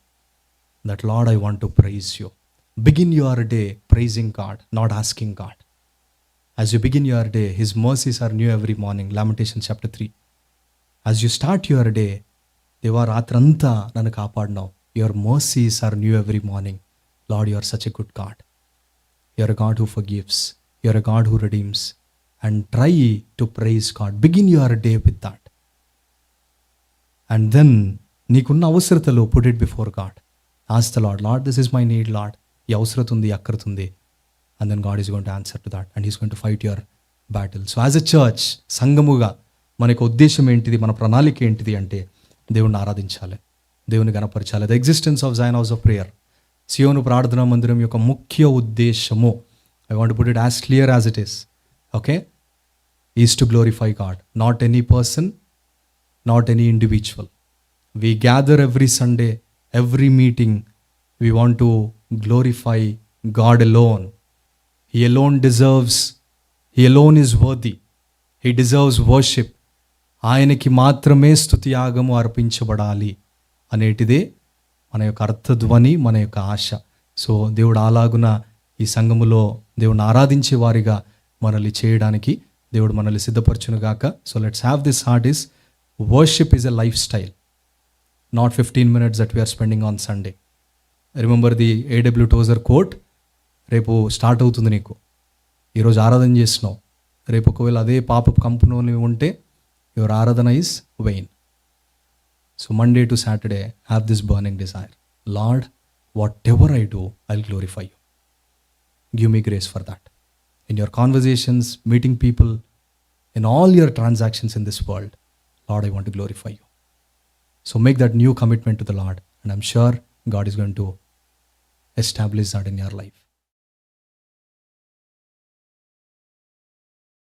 A: That Lord, I want to praise you. Begin your day praising God, not asking God. As you begin your day, his mercies are new every morning, Lamentation chapter 3. As you start your day, దేవా రాత్రంతా నన్ను కాపాడినావు, your mercies are new every morning. Lord, you are such a good God. You are a God who forgives, you are a God who redeems. And try to praise God. Begin your day with that. And then నీకున్న అవసరతలు put it before God. Ask the Lord, Lord this is my need, Lord ఈ అవసరత ఉంది, అక్కరత ఉంది. And then God is going to answer to that, and he's going to fight your battle. So as a church, సంఘముగా మనకు ఉద్దేశం ఏంటిది, మన ప్రణాళిక ఏంటిది అంటే, దేవుణ్ణి ఆరాధించాలి, దేవుని గణపరచాలి. The existence of Zion house of prayer, సియోను ప్రార్థనా మందిరం యొక్క ముఖ్య ఉద్దేశము, I want to put it as clear as it is, okay, is to glorify God, not any person, not any individual. We gather every Sunday, every meeting, we want to glorify God alone. He alone deserves, He alone is worthy, He deserves worship. ఆయనకి మాత్రమే స్తుతి యాగము అర్పించబడాలి అనేటిదే మన యొక్క అర్థధ్వని, మన యొక్క ఆశ. So దేవుడు అలాగున ఈ సంఘములో దేవుడిని ఆరాధించే వారిగా మనల్ని చేయడానికి దేవుడు మనల్ని సిద్ధపరచునుగాక. So let's have this heart is worship is a lifestyle, not 15 minutes that we are spending on Sunday. Remember the A.W. Tozer quote. రేపు స్టార్ట్ అవుతుంది నీకు. ఈరోజు ఆరాధన చేస్తున్నావు, రేపు ఒకవేళ అదే పాపపు కంపెనీలో ఉంటే యువర్ ఆరాధన is vain. So Monday to Saturday have this burning desire, Lord whatever I do I will glorify you. Give me grace for that. In your conversations, meeting people, in all your transactions in this world, Lord I want to glorify you. So make that new commitment to the Lord, and I'm sure God is going to establish that in your life.